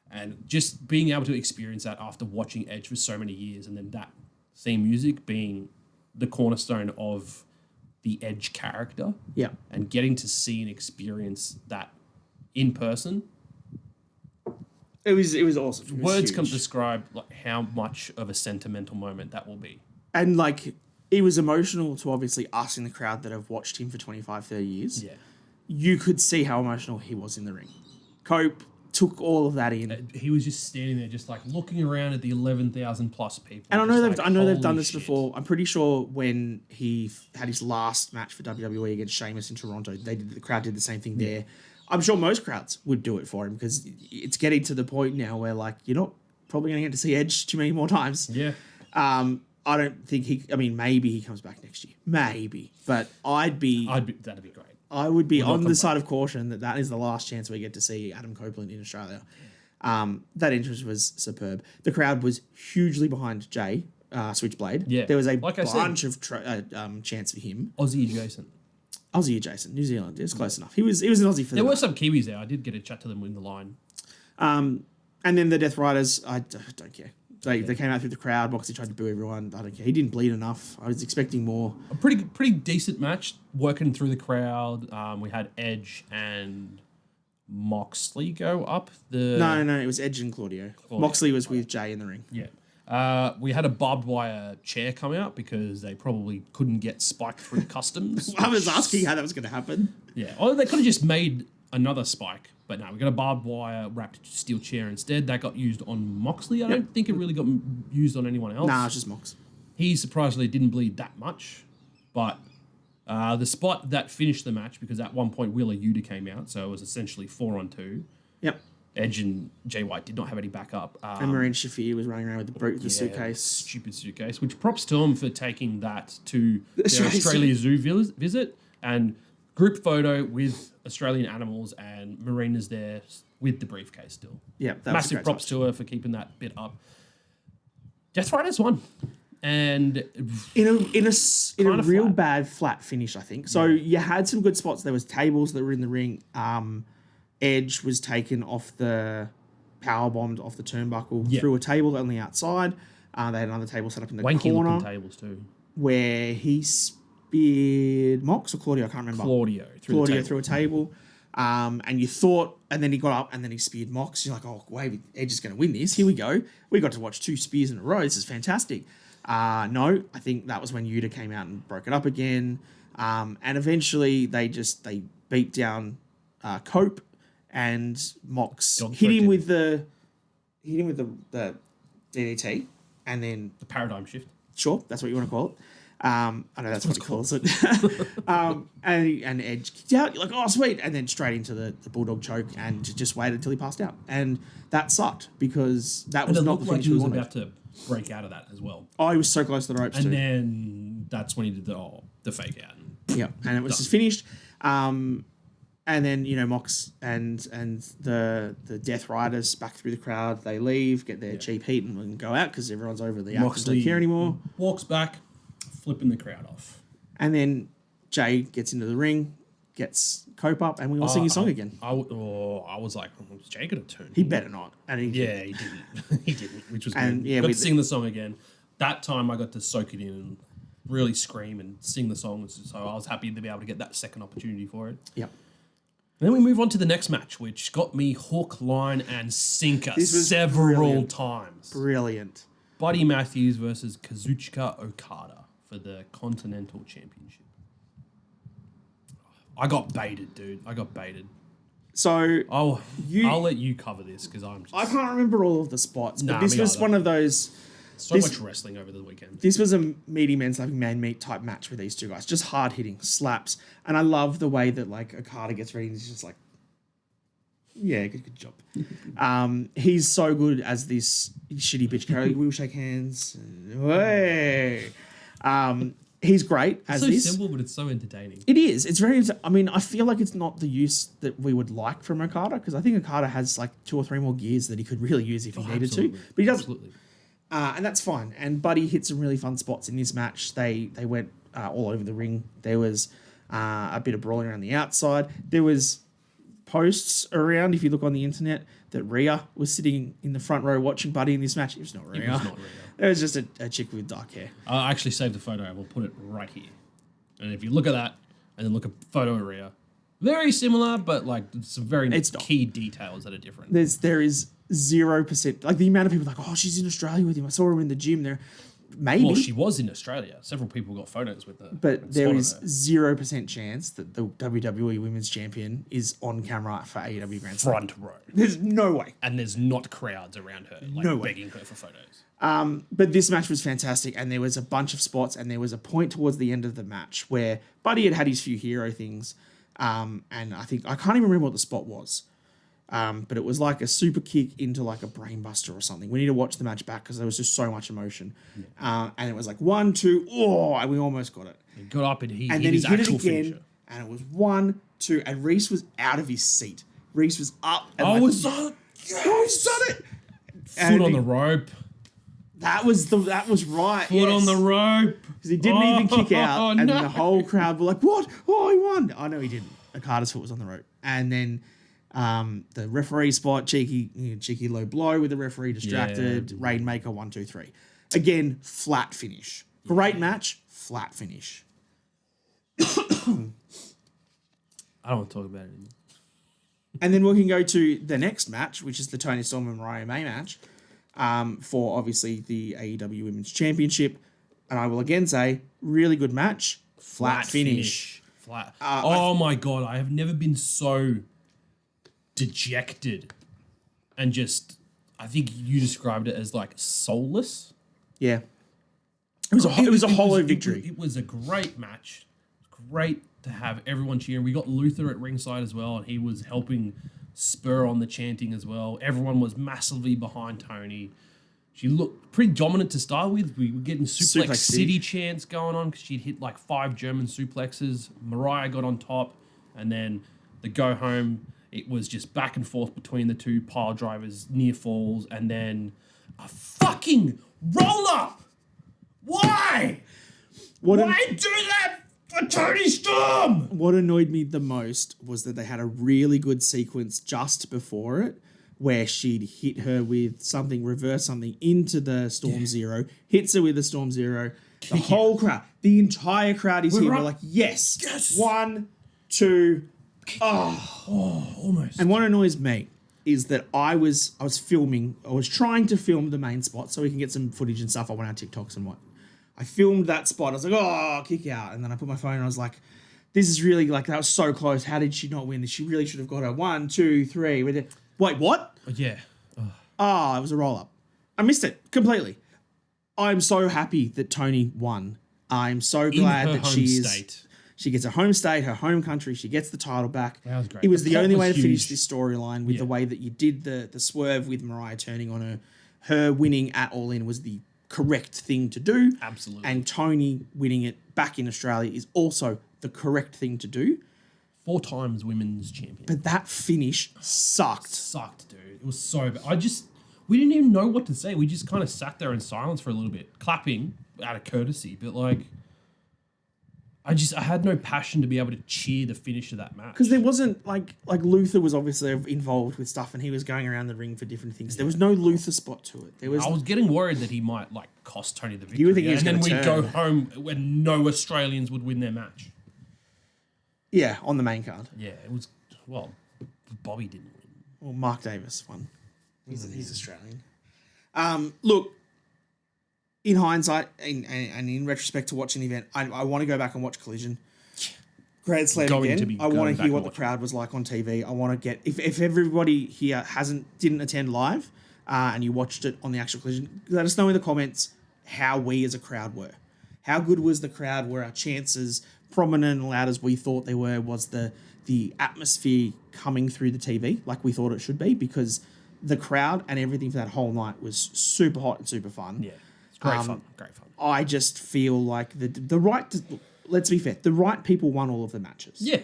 And just being able to experience that after watching Edge for so many years, and then that theme music being the cornerstone of the Edge character. Yeah. And getting to see and experience that in person. It was awesome. Words can't describe how much of a sentimental moment that will be. And it was emotional to obviously us in the crowd that have watched him for 25, 30 years. Yeah. You could see how emotional he was in the ring. Cope took all of that in. He was just standing there, just looking around at the 11,000 plus people. And I know they've done this before. I'm pretty sure when he had his last match for WWE against Sheamus in Toronto, the crowd did the same thing there. I'm sure most crowds would do it for him because it's getting to the point now where you're not probably going to get to see Edge too many more times. Yeah. I don't think maybe he comes back next year. Maybe. But that'd be great. I would be on the side of caution that is the last chance we get to see Adam Copeland in Australia. That entrance was superb. The crowd was hugely behind Jay, Switchblade. Yeah. There was a bunch of chants for him. Aussie adjacent. New Zealand. It was close enough. He was an Aussie for There were some Kiwis there. I did get a chat to them in the line. And then the Death Riders, I don't care. They came out through the crowd. Moxley tried to boo everyone. I don't care. He didn't bleed enough. I was expecting more. A pretty decent match, working through the crowd. We had Edge and Moxley go up. No, it was Edge and Claudio. Moxley was with Jay in the ring. Yeah. We had a barbed wire chair come out because they probably couldn't get spiked through customs. I was asking how that was going to happen. Yeah. Or they could have just made another spike. But no, we got a barbed wire wrapped steel chair instead. That got used on Moxley. I don't think it really got used on anyone else. Nah, it's just Mox. He surprisingly didn't bleed that much, but the spot that finished the match, because at one point Wheeler Yuta came out, so it was essentially 4-on-2. Yep. Edge and Jay White did not have any backup. And Marine Shafir was running around with the suitcase. Stupid suitcase, which props to him for taking that to their Australia Zoo visit, and group photo with Australian animals, and Marina's there with the briefcase still. Yeah, massive props to her for keeping that bit up. Death Riders won. And in a real bad flat finish, I think. So you had some good spots. There was tables that were in the ring. Edge was taken off the power bombed off the turnbuckle through a table on the outside. They had another table set up in the wanky corner. Looking tables too. Where he speared Mox or Claudio, I can't remember. Claudio through a table. And you thought, and then he got up and then he speared Mox. You're like, oh, wait, Edge is going to win this. Here we go. We got to watch 2 spears in a row. This is fantastic. No, I think that was when Yuta came out and broke it up again. And eventually they beat down Cope, and Mox hit him with the DDT, and then the paradigm shift. Sure, that's what you want to call it. I know that's what he calls it. And Edge kicked out. You're like, oh, sweet. And then straight into the Bulldog choke and just waited until he passed out. And that sucked because that was not the finish we wanted. About to break out of that as well. Oh, he was so close to the ropes and then that's when he did the fake out. Yeah, and it was just finished. And then, Mox and the Death Riders back through the crowd. They leave, get their cheap heat and go out because everyone's over the act and don't care anymore. Walks back, flipping the crowd off. And then Jay gets into the ring, gets Cope up, and we all sing his song again. I was like, was Jay going to turn? He better not. And he didn't. He didn't, which was good. Yeah, got to sing the song again. That time I got to soak it in and really scream and sing the song. So I was happy to be able to get that second opportunity for it. Yep. Then we move on to the next match, which got me hook, line, and sinker several times. Brilliant. Buddy Matthews versus Kazuchika Okada for the Continental Championship. I got baited, dude. So I'll let you cover this because I can't remember all of the spots, but this was one of those. Much wrestling over the weekend. This was a meaty men slapping man meat type match with these two guys. Just hard hitting slaps. And I love the way that Okada gets ready and he's just like, yeah, good job. He's so good as this shitty bitch character. We will shake hands. Way. He's great as this. It's so simple, but it's so entertaining. It is. It's very. I mean, I feel like it's not the use that we would like from Okada because I think Okada has 2 or 3 more gears that he could really use if he needed to. But he doesn't. Absolutely. And that's fine. And Buddy hit some really fun spots in this match. They went all over the ring. There was a bit of brawling around the outside. There was posts around, if you look on the internet, that Rhea was sitting in the front row watching Buddy in this match. It was not Rhea. It was just a chick with dark hair. I actually saved the photo. I will put it right here. And if you look at that and then look at photo of Rhea, very similar, but some very key details that are different. There is 0%. The amount of people oh, she's in Australia with him. I saw her in the gym there. Maybe. Well, she was in Australia. Several people got photos with her. But there is 0% chance that the WWE Women's Champion is on camera for AEW Grand Slam. Front row. There's no way. And there's not crowds around her, begging her for photos. But this match was fantastic, and there was a bunch of spots, and there was a point towards the end of the match where Buddy had his few hero things, and I can't even remember what the spot was. But it was like a super kick into a brain buster or something. We need to watch the match back because there was just so much emotion. Yeah. And it was 1, 2, and we almost got it. He got up and he hit his actual again, finisher. And it was 1, 2, and Reece was out of his seat. Reece was up. And he's done it. Foot on the rope. That was right. Foot on the rope. Because he didn't even kick out. And the whole crowd were like, what? Oh, he won. Oh, no, he didn't. Okada's foot was on the rope. And then the referee spot, cheeky low blow with the referee distracted. Yeah. Rainmaker 1, 2, 3. Again, flat finish. Great match, flat finish. I don't want to talk about it anymore. And then we can go to the next match, which is the Toni Storm and Mariah May match, for obviously the AEW Women's Championship. And I will again say, really good match, flat finish. Flat. My God, I have never been so dejected and just, I think you described it as soulless. Yeah. It was a hollow victory. It was a great match. Great to have everyone cheering. We got Luther at ringside as well, and he was helping spur on the chanting as well. Everyone was massively behind Toni. She looked pretty dominant to start with. We were getting Suplex City chants going on because she'd hit like 5 German suplexes. Mariah got on top, and then the go home, it was just back and forth between the two pile drivers, near falls, and then a fucking roll up. Why? Why do that for Toni Storm? What annoyed me the most was that they had a really good sequence just before it, where she'd hit her with something, reverse something into the Storm Zero, hits her with the Storm Zero. The whole crowd, the entire crowd is here. We're like, yes. 1, 2, almost. And what annoys me is that I was trying to film the main spot so we can get some footage and stuff. I went on TikToks and what. I filmed that spot. I was like, oh, kick out. And then I put my phone and I was like, this is really like, that was so close. How did she not win? She really should have got her 1, 2, 3. Wait, what? Yeah. It was a roll up. I missed it completely. I'm so happy that Toni won. I'm so glad that she gets a home state, her home country. She gets the title back. That was great. It was the only way to finish this storyline with the way that you did the swerve with Mariah turning on her. Her winning at All In was the correct thing to do. Absolutely. And Toni winning it back in Australia is also the correct thing to do. 4 times women's champion. But that finish sucked. Sucked, dude. It was so bad. We didn't even know what to say. We just kind of sat there in silence for a little bit, clapping out of courtesy. But like, I had no passion to be able to cheer the finish of that match. Because there wasn't like Luther was obviously involved with stuff and he was going around the ring for different things. There was no Luther spot to it. I was getting worried that he might like cost Toni the victory. You would think he was and then we'd go home when no Australians would win their match. Yeah, on the main card. Yeah, it was, well, Bobby didn't win. Well, Mark Davis won. He's Australian. Look, in hindsight and in retrospect to watching the event, I want to go back and watch Collision. Grand Slam again. I want to hear what the crowd was like on TV. I want to get if everybody here didn't attend live and you watched it on the actual Collision, let us know in the comments how we as a crowd were. How good was the crowd? Were our chances prominent and loud as we thought they were? Was the atmosphere coming through the TV like we thought it should be? Because the crowd and everything for that whole night was super hot and super fun. Yeah, it's great fun. I just feel like let's be fair, the right people won all of the matches. Yeah.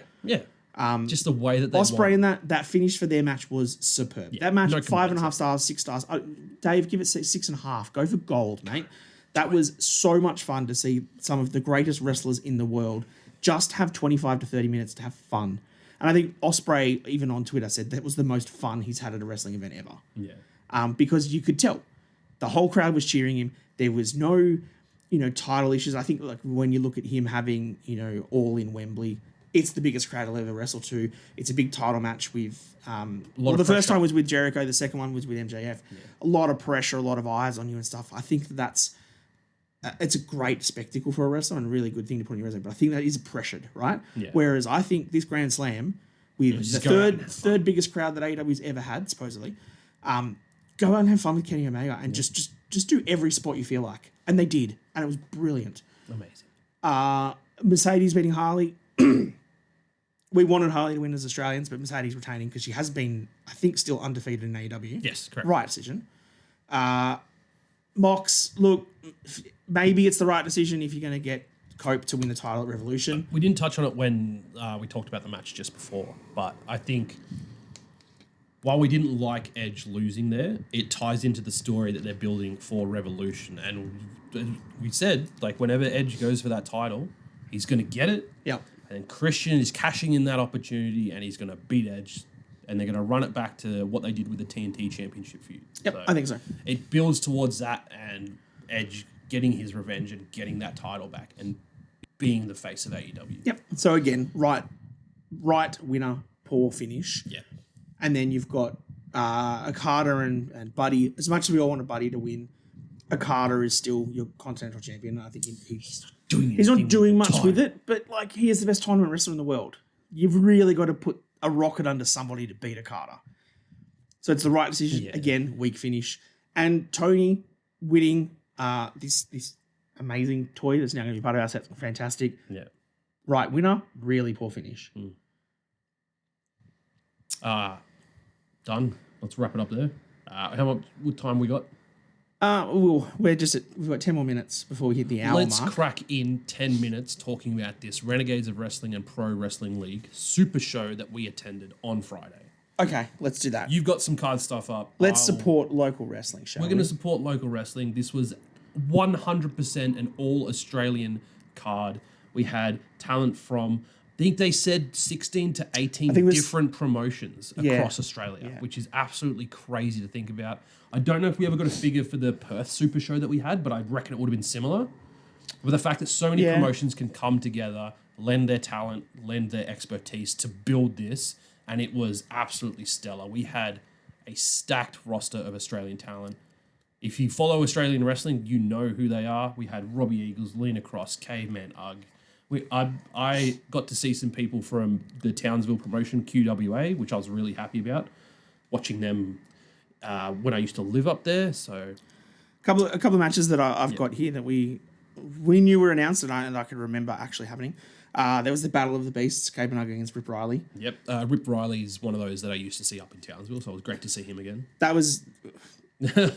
Just the way that they Ospreay won. and that finish for their match was superb. That match, 5.5 stars, 6 stars. Dave, give it 6.5. Go for gold, mate. That was so much fun to see some of the greatest wrestlers in the world just have 25 to 30 minutes to have fun. And I think Ospreay, even on Twitter, said that was the most fun he's had at a wrestling event ever. Yeah. Because you could tell the whole crowd was cheering him. There was no, title issues. I think like when you look at him having, All in Wembley, it's the biggest crowd he'll ever wrestle to. It's a big title match with, the first time was with Jericho. The second one was with MJF. Yeah. A lot of pressure, a lot of eyes on you and stuff. I think that's, it's a great spectacle for a wrestler and a really good thing to put on your resume. But I think that is pressured, right? Yeah. Whereas I think this Grand Slam, with the third biggest crowd that AEW's ever had, supposedly, go out and have fun with Kenny Omega and just do every spot you feel like. And they did. And it was brilliant. Amazing. Meh-cedes beating Harley. We wanted Harley to win as Australians, but Meh-cedes retaining because she has been, I think, still undefeated in AEW. Yes, correct. Right decision. Mox, look, maybe it's the right decision if you're going to get Cope to win the title at Revolution. We didn't touch on it when we talked about the match just before, but I think while we didn't like Edge losing there, it ties into the story that they're building for Revolution. And we said, like, whenever Edge goes for that title, he's going to get it. Yep. And Christian is cashing in that opportunity and he's going to beat Edge. And they're going to run it back to what they did with the TNT Championship feud. Yep, so I think so. It builds towards that and Edge getting his revenge and getting that title back and being the face of AEW. Yep. So again, right winner, poor finish. Yeah. And then you've got Okada and Buddy. As much as we all wanted Buddy to win, Okada is still your Continental Champion. I think he's not doing much with it, but like he is the best tournament wrestler in the world. You've really got to put a rocket under somebody to beat Okada. So it's the right decision. Yeah. Again, weak finish. And Toni winning this amazing toy that's now going to be part of our set. Fantastic. Yeah. Right winner, really poor finish. Done. Let's wrap it up there. What time we got? We've got 10 more minutes before we hit the hour Let's mark. crack in 10 minutes talking about this Renegades of Wrestling and Pro Wrestling League Super Show that we attended on Friday. Okay, let's do that. You've got some card stuff up. Let's support local wrestling, shall we? We're going to support local wrestling. This was 100% an all-Australian card. We had talent from, I think they said 16 to 18 different promotions across Australia, which is absolutely crazy to think about. I don't know if we ever got a figure for the Perth Super Show that we had, but I reckon it would have been similar. But the fact that so many promotions can come together, lend their talent, lend their expertise to build this, and it was absolutely stellar. We had a stacked roster of Australian talent. If you follow Australian wrestling, you know who they are. We had Robbie Eagles, Lena Kross, Caveman Ugg. I got to see some people from the Townsville promotion, QWA, which I was really happy about, watching them when I used to live up there. So, a couple of matches that I've got here that we knew were announced and I could remember actually happening. There was the Battle of the Beasts, Caveman Ugg against Rip Riley. Yep, Rip Riley is one of those that I used to see up in Townsville, so it was great to see him again. That was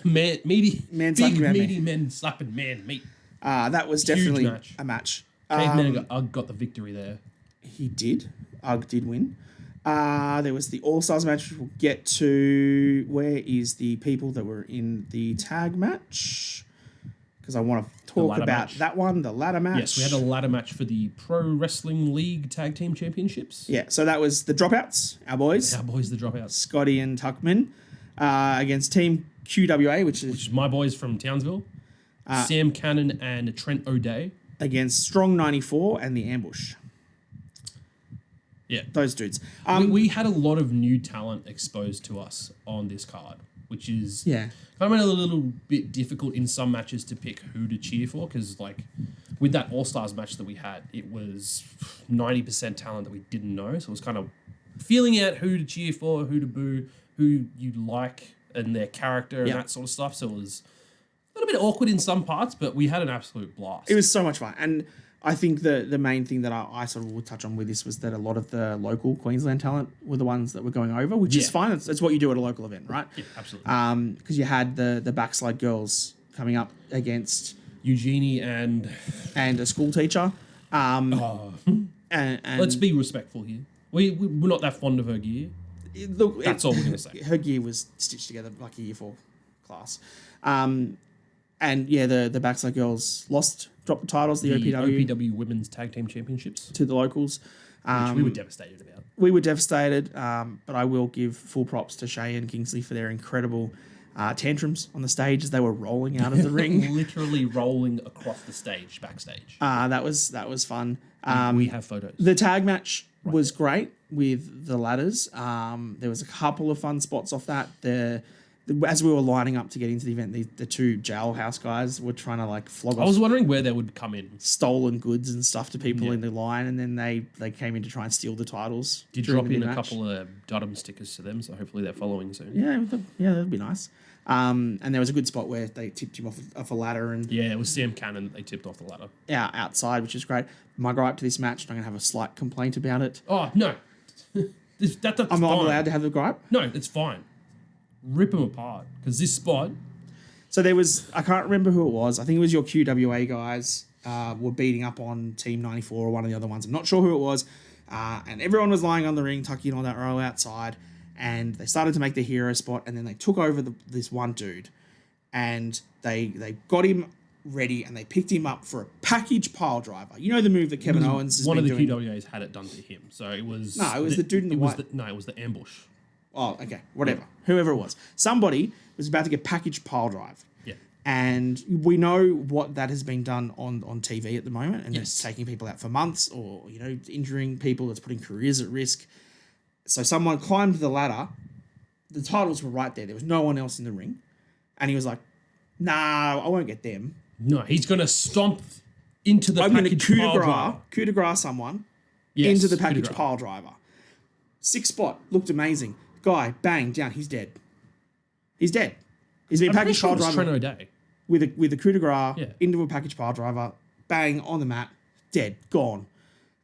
meaty men slapping man meat. That was definitely a match. Caveman Ugg got the victory there. He did. Ugg did win. There was the All-Stars match, which we'll get to. Where is the people that were in the tag match? Because I want to talk about that one, the ladder match. Yes, we had a ladder match for the Pro Wrestling League Tag Team Championships. Yeah, so that was the Dropouts, our boys. The Dropouts. Scotty and Tuckman against Team QWA, which is my boys from Townsville. Sam Cannon and Trent O'Day. Against Strong 94 and the Ambush. Yeah. Those dudes. We had a lot of new talent exposed to us on this card, which is kind of a little bit difficult in some matches to pick who to cheer for, because like with that All-Stars match that we had, it was 90% talent that we didn't know, so it was kind of feeling out who to cheer for, who to boo, who you like and their character and that sort of stuff. So it was a little bit awkward in some parts, but we had an absolute blast. It was so much fun. And I think the main thing that I sort of would touch on with this was that a lot of the local Queensland talent were the ones that were going over, which is fine. It's what you do at a local event, right? Yeah, absolutely. Because you had the Backslide Girls coming up against Eugenie and a school teacher. And let's be respectful here. We're not that fond of her gear. That's all we're going to say. Her gear was stitched together like a year 4 class. And yeah, the Backslide Girls dropped the titles, the OPW Women's Tag Team Championships, to the locals. Which we were devastated about. We were devastated, but I will give full props to Shay and Kingsley for their incredible tantrums on the stage as they were rolling out of the ring. Literally rolling across the stage, backstage. That was fun. We have photos. The tag match was great with the ladders. There was a couple of fun spots off that. As we were lining up to get into the event, the two jailhouse guys were trying to like flog off. I was wondering where they would come in. Stolen goods and stuff to people in the line, and then they came in to try and steal the titles. Did drop in a couple of DUTM stickers to them, so hopefully they're following soon. Yeah, that'd be nice. And there was a good spot where they tipped him off a ladder, and it was Sam Cannon that they tipped off the ladder. Yeah, outside, which is great. My gripe to this match, and I'm gonna have a slight complaint about it. Oh no, that's I'm not allowed to have a gripe. No, it's fine. Rip them apart, because this spot. So there was, I can't remember who it was. I think it was your QWA guys were beating up on Team 94 or one of the other ones. I'm not sure who it was. And everyone was lying on the ring, tucking on that row outside. And they started to make the hero spot, and then they took over this one dude. And they got him ready, and they picked him up for a package pile driver. You know the move that Kevin Owens has been doing? One of the QWAs had it done to him. So it was... No, it was the dude in the white. It was the ambush. Oh, okay. Whatever. Yeah. Whoever it was. Somebody was about to get package pile drive. Yeah. And we know what that has been done on TV at the moment. And it's taking people out for months or, injuring people. It's putting careers at risk. So someone climbed the ladder. The titles were right there. There was no one else in the ring. And he was like, nah, I won't get them. No, he's going to stomp into the package pile driver. Coup de grace someone into the package pile driver. 6 spot. Looked amazing. Guy, bang, down. He's dead. He's been packaged pile driver. Trent O'Day. with a coup de grace Yeah. into a package pile driver, bang, on the mat, dead, gone.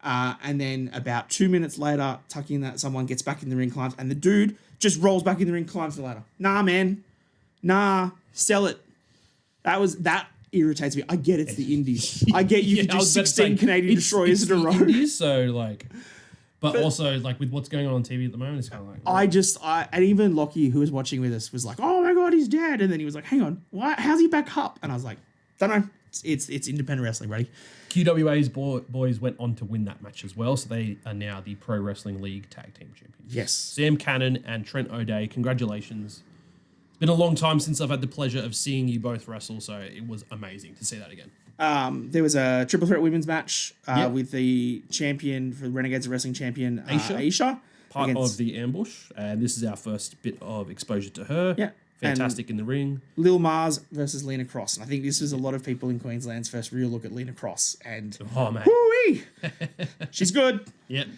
And then about 2 minutes later, tucking that, someone gets back in the ring, climbs, and the dude just rolls back in the ring, climbs the ladder. Nah, man. Nah, sell it. That irritates me. I get it's the Indies. I get you could do 16 Canadian destroyers in a row. Indies, so like, but also like with what's going on TV at the moment, it's kind of like. And even Lockie, who was watching with us, was like, "Oh my god, he's dead!" And then he was like, "Hang on, why? How's he back up?" And I was like, "Don't know. It's independent wrestling, buddy." QWA's boys went on to win that match as well, so they are now the Pro Wrestling League Tag Team Champions. Yes. Sam Cannon and Trent O'Day, congratulations. It's been a long time since I've had the pleasure of seeing you both wrestle, so it was amazing to see that again. There was a triple threat women's match with the champion for the Renegades of Wrestling champion, Aisha. Part of the ambush, and this is our first bit of exposure to her. Yeah. Fantastic in the ring. Lil Mars versus Lena Kross. And I think this was a lot of people in Queensland's first real look at Lena Kross. And whoo-wee! She's good. Yep.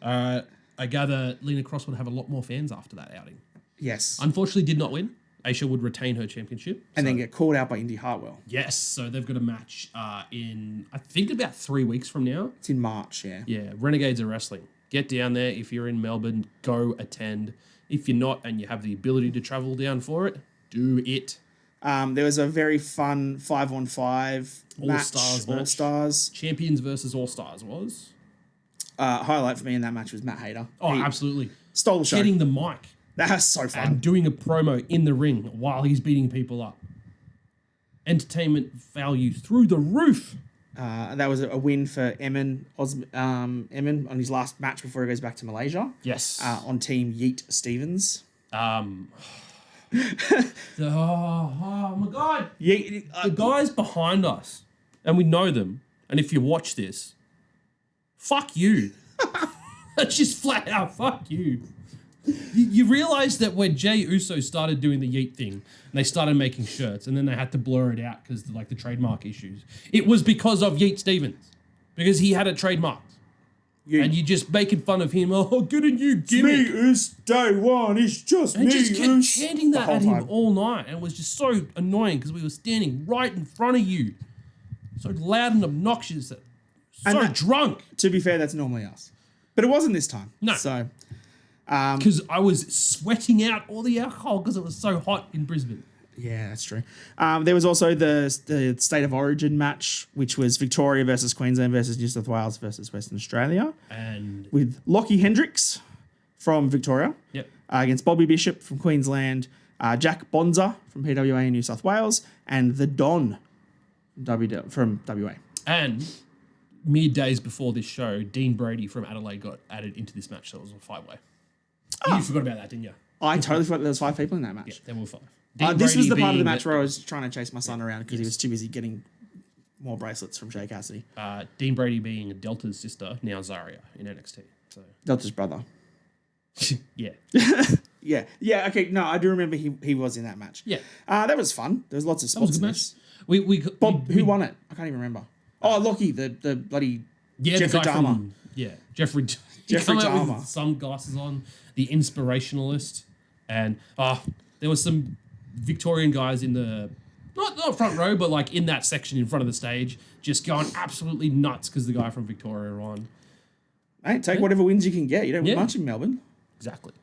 I gather Lena Kross would have a lot more fans after that outing. Yes. Unfortunately, did not win. Aisha would retain her championship. And then get called out by Indy Hartwell. Yes. So they've got a match in, I think, about 3 weeks from now. It's in March, yeah. Yeah. Renegades of Wrestling. Get down there. If you're in Melbourne, go attend. If you're not and you have the ability to travel down for it, do it. There was a very fun 5-on-5 match. All-Stars. Champions versus All-Stars was? Highlight for me in that match was Matt Hayter. Oh, absolutely. Stole the show. Getting the mic. That was so fun. And doing a promo in the ring while he's beating people up. Entertainment value through the roof. That was a win for Emin on his last match before he goes back to Malaysia. Yes. On Team Yeet Stevens. Oh my God. Yeet, the guys behind us, and we know them, and if you watch this, fuck you. That's just flat out fuck you. You realize that when Jey Uso started doing the Yeet thing, and they started making shirts, and then they had to blur it out because like the trademark issues, it was because of Yeet Stevens, because he had it trademarked. And you're just making fun of him. Oh, good on you, gimmick. Me is day one. It's just and me. And just kept chanting that at him all night, and it was just so annoying because we were standing right in front of you, so loud and obnoxious, drunk. To be fair, that's normally us, but it wasn't this time. No. So. Because I was sweating out all the alcohol because it was so hot in Brisbane. Yeah, that's true. There was also the State of Origin match, which was Victoria versus Queensland versus New South Wales versus Western Australia. And with Lockie Hendricks from Victoria against Bobby Bishop from Queensland, Jack Bonza from PWA in New South Wales, and the Don from WA. And mere days before this show, Dean Brady from Adelaide got added into this match, so it was a 5-way. You forgot about that, didn't you? I totally forgot there was 5 people in that match. Yeah, there were 5. This was the part of the match where I was trying to chase my son around because he was too busy getting more bracelets from Jay Cassidy. Dean Brady being Delta's sister, now Zarya in NXT. So. Delta's brother. Yeah. Yeah, okay. No, I do remember he was in that match. Yeah. That was fun. There was lots of spots in this. Who won it? I can't even remember. Oh, Lockie, the bloody Jeffrey Dahmer. Jeffrey Dahmer. With sunglasses on, the inspirationalist. And there was some Victorian guys in the, not front row, but like in that section in front of the stage, just going absolutely nuts because the guy from Victoria won. Hey, take whatever wins you can get. You don't win much in Melbourne. Exactly.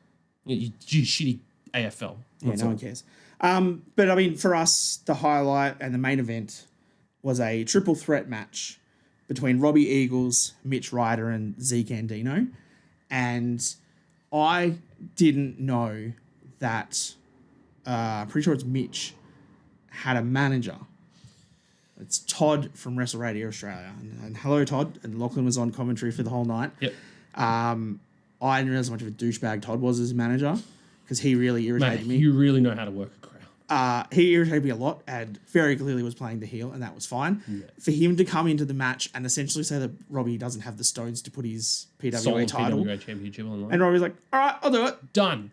You shitty AFL. Yeah, no one cares. But I mean, for us, the highlight and the main event was a triple threat match between Robbie Eagles, Mitch Ryder, and Zeke Andino. And I didn't know that, pretty sure it's Mitch, had a manager. It's Todd from Wrestle Radio Australia. And hello, Todd. And Lachlan was on commentary for the whole night. Yep. I didn't realize how much of a douchebag Todd was as manager because he really irritated me. You really know how to work a crowd. He irritated me a lot and very clearly was playing the heel, and that was fine. Yeah. For him to come into the match and essentially say that Robbie doesn't have the stones to put his PWA title. PWA championship on line. And Robbie's like, all right, I'll do it. Done.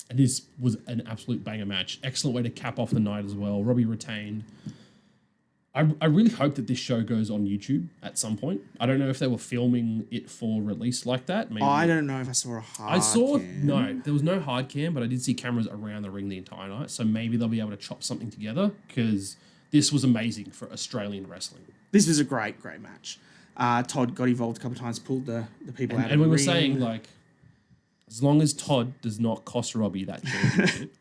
And this was an absolute banger match. Excellent way to cap off the night as well. Robbie retained. I really hope that this show goes on YouTube at some point. I don't know if they were filming it for release like that. Maybe I don't know if I saw a hard cam. No, there was no hard cam, but I did see cameras around the ring the entire night. So maybe they'll be able to chop something together because this was amazing for Australian wrestling. This was a great match. Todd got involved a couple of times, pulled the people out of the ring. And we were saying, like, as long as Todd does not cost Robbie that championship,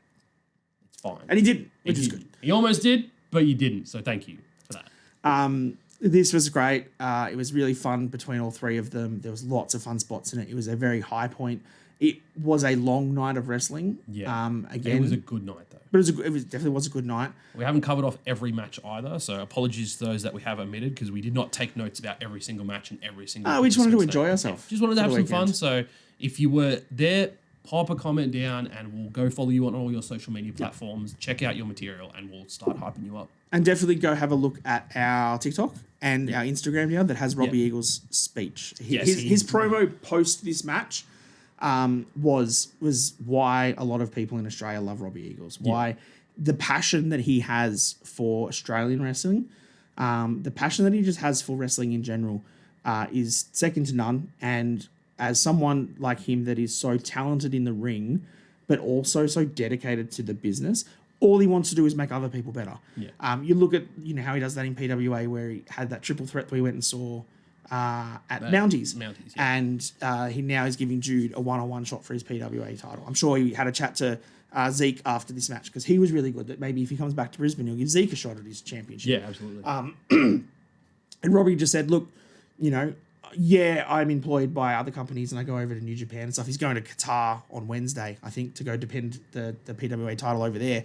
it's fine. And he didn't, which is good. He almost did, but you didn't. So thank you for that. This was great. It was really fun between all three of them. There was lots of fun spots in it. It was a very high point. It was a long night of wrestling. Yeah. Again, it was a good night, though. But it definitely was a good night. We haven't covered off every match either, so apologies to those that we have omitted because we did not take notes about every single match and every single. We just wanted to enjoy ourselves. Just wanted to have some fun. So if you were there, pop a comment down and we'll go follow you on all your social media platforms. Check out your material and we'll start hyping you up. And definitely go have a look at our TikTok and our Instagram now that has Robbie Eagles' speech. His promo post this match was why a lot of people in Australia love Robbie Eagles. Why the passion that he has for Australian wrestling, the passion that he just has for wrestling in general is second to none. And as someone like him that is so talented in the ring, but also so dedicated to the business, all he wants to do is make other people better. Yeah. You look at how he does that in PWA, where he had that triple threat that we went and saw at Mounties. And he now is giving Jude a one-on-one shot for his PWA title. I'm sure he had a chat to Zeke after this match because he was really good. That maybe if he comes back to Brisbane, he'll give Zeke a shot at his championship. Yeah, absolutely. And Robbie just said, look, I'm employed by other companies and I go over to New Japan and stuff. He's going to Qatar on Wednesday, I think, to go defend the PWA title over there.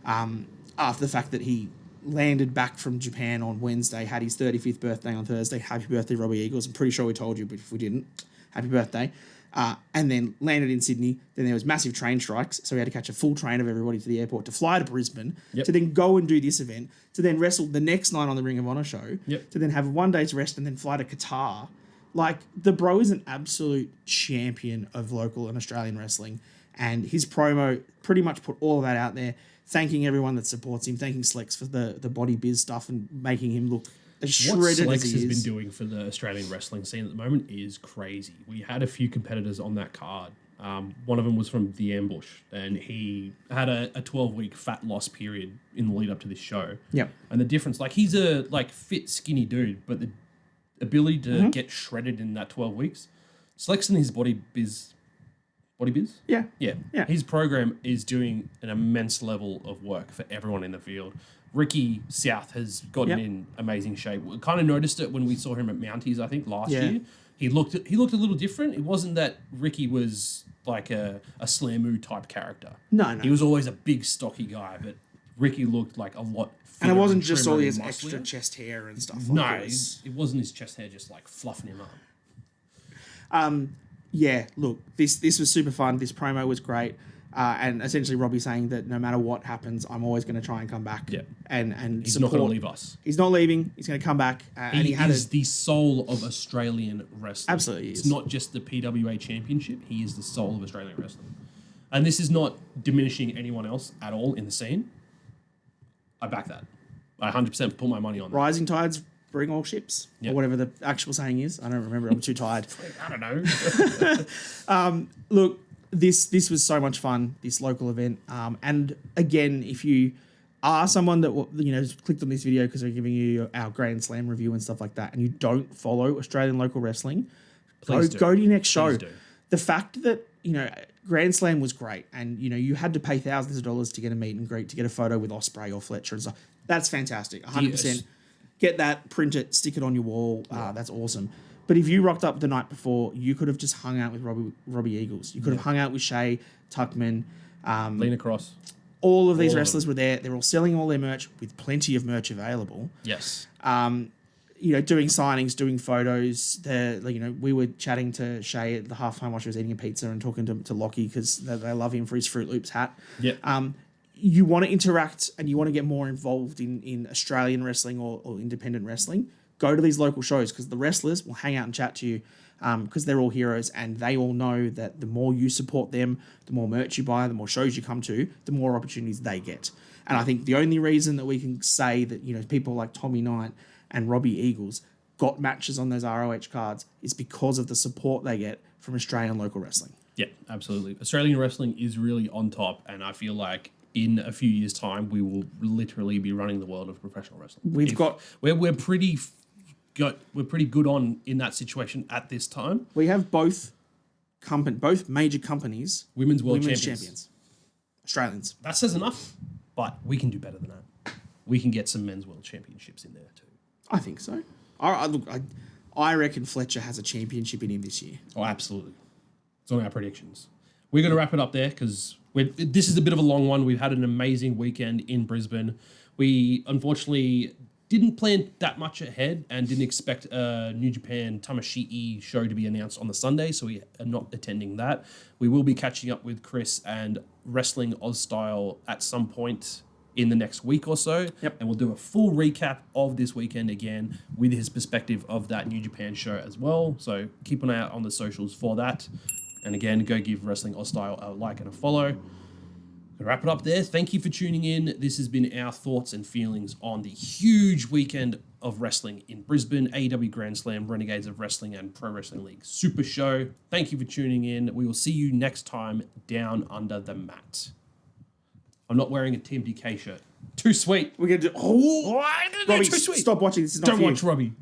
After the fact that he landed back from Japan on Wednesday, had his 35th birthday on Thursday. Happy birthday, Robbie Eagles. I'm pretty sure we told you, but if we didn't, happy birthday. And then landed in Sydney. Then there was massive train strikes, so we had to catch a full train of everybody to the airport to fly to Brisbane, to then go and do this event, to then wrestle the next night on the Ring of Honor show, to then have 1 day's rest and then fly to Qatar. Like, the bro is an absolute champion of local and Australian wrestling, and his promo pretty much put all of that out there, thanking everyone that supports him, thanking Slex for the body biz stuff and making him look as shredded what as he Slex has is. been doing for the Australian wrestling scene at the moment is crazy. We had a few competitors on that card. One of them was from The Ambush, and he had a 12-week fat loss period in the lead up to this show. Yep. And the difference, like, he's a fit, skinny dude, but the ability to get shredded in that 12 weeks, Slex and his body biz. Yeah. His program is doing an immense level of work for everyone in the field. Ricky South has gotten in amazing shape. We kind of noticed it when we saw him at Mounties, I think, last year. He looked a little different. It wasn't that Ricky was like a Slamu type character. No. He was always a big, stocky guy, but Ricky looked like a lot fitter. And it wasn't just all his extra chest hair and stuff. It wasn't his chest hair just like fluffing him up. Look, this was super fun. This promo was great. And essentially Robbie saying that no matter what happens, I'm always going to try and come back. Yeah. And he's support. Not going to leave us. He's not leaving. He's going to come back. He is the soul of Australian wrestling. Absolutely It's not just the PWA championship. He is the soul of Australian wrestling. And this is not diminishing anyone else at all in the scene. I back that. I 100% put my money on that. Rising tides bring all ships, or whatever the actual saying is. I don't remember. I'm too tired. I don't know. Look, this was so much fun, this local event. And again, if you are someone that clicked on this video because we're giving you our Grand Slam review and stuff like that, and you don't follow Australian local wrestling, go to your next show. The fact that Grand Slam was great, and you had to pay thousands of dollars to get a meet and greet, to get a photo with Ospreay or Fletcher and stuff. That's fantastic. 100%. Get that, print it, stick it on your wall. That's awesome. But if you rocked up the night before, you could have just hung out with Robbie Eagles. You could have hung out with Shay, Tuckman, Lena Kross. All of these wrestlers were there. They're all selling all their merch with plenty of merch available. Yes. Doing signings, doing photos. We were chatting to Shay at the halftime while she was eating a pizza and talking to Lockie because they love him for his Fruit Loops hat. Yeah. You want to interact and you want to get more involved in Australian wrestling or independent wrestling, go to these local shows because the wrestlers will hang out and chat to you. because they're all heroes, and they all know that the more you support them, the more merch you buy, the more shows you come to, the more opportunities they get. And I think the only reason that we can say that, you know, people like Tommy Knight and Robbie Eagles got matches on those ROH cards is because of the support they get from Australian local wrestling. Yeah, absolutely. Australian wrestling is really on top, and I feel like in a few years' time, we will literally be running the world of professional wrestling. We're pretty good on in that situation at this time. We have both major companies, women's champions. Australians. That says enough, but we can do better than that. We can get some men's world championships in there too. I think so. I reckon Fletcher has a championship in him this year. Oh, absolutely. It's on our predictions. We're going to wrap it up there because this is a bit of a long one. We've had an amazing weekend in Brisbane. We unfortunately didn't plan that much ahead and didn't expect a New Japan Tamashii show to be announced on the Sunday, so we are not attending that. We will be catching up with Chris and Wrestling Oz Style at some point in the next week or so. Yep. And we'll do a full recap of this weekend again with his perspective of that New Japan show as well. So keep an eye out on the socials for that. And again, go give Wrestling Oz Style a like and a follow. To wrap it up there, thank you for tuning in. This has been our thoughts and feelings on the huge weekend of wrestling in Brisbane, AEW Grand Slam, Renegades of Wrestling, and Pro Wrestling League Super Show. Thank you for tuning in. We will see you next time down under the mat. I'm not wearing a Team DK shirt. Too sweet. We're going to do... Why did Robbie, too sweet? stop watching. This is not Don't for you. watch Robbie.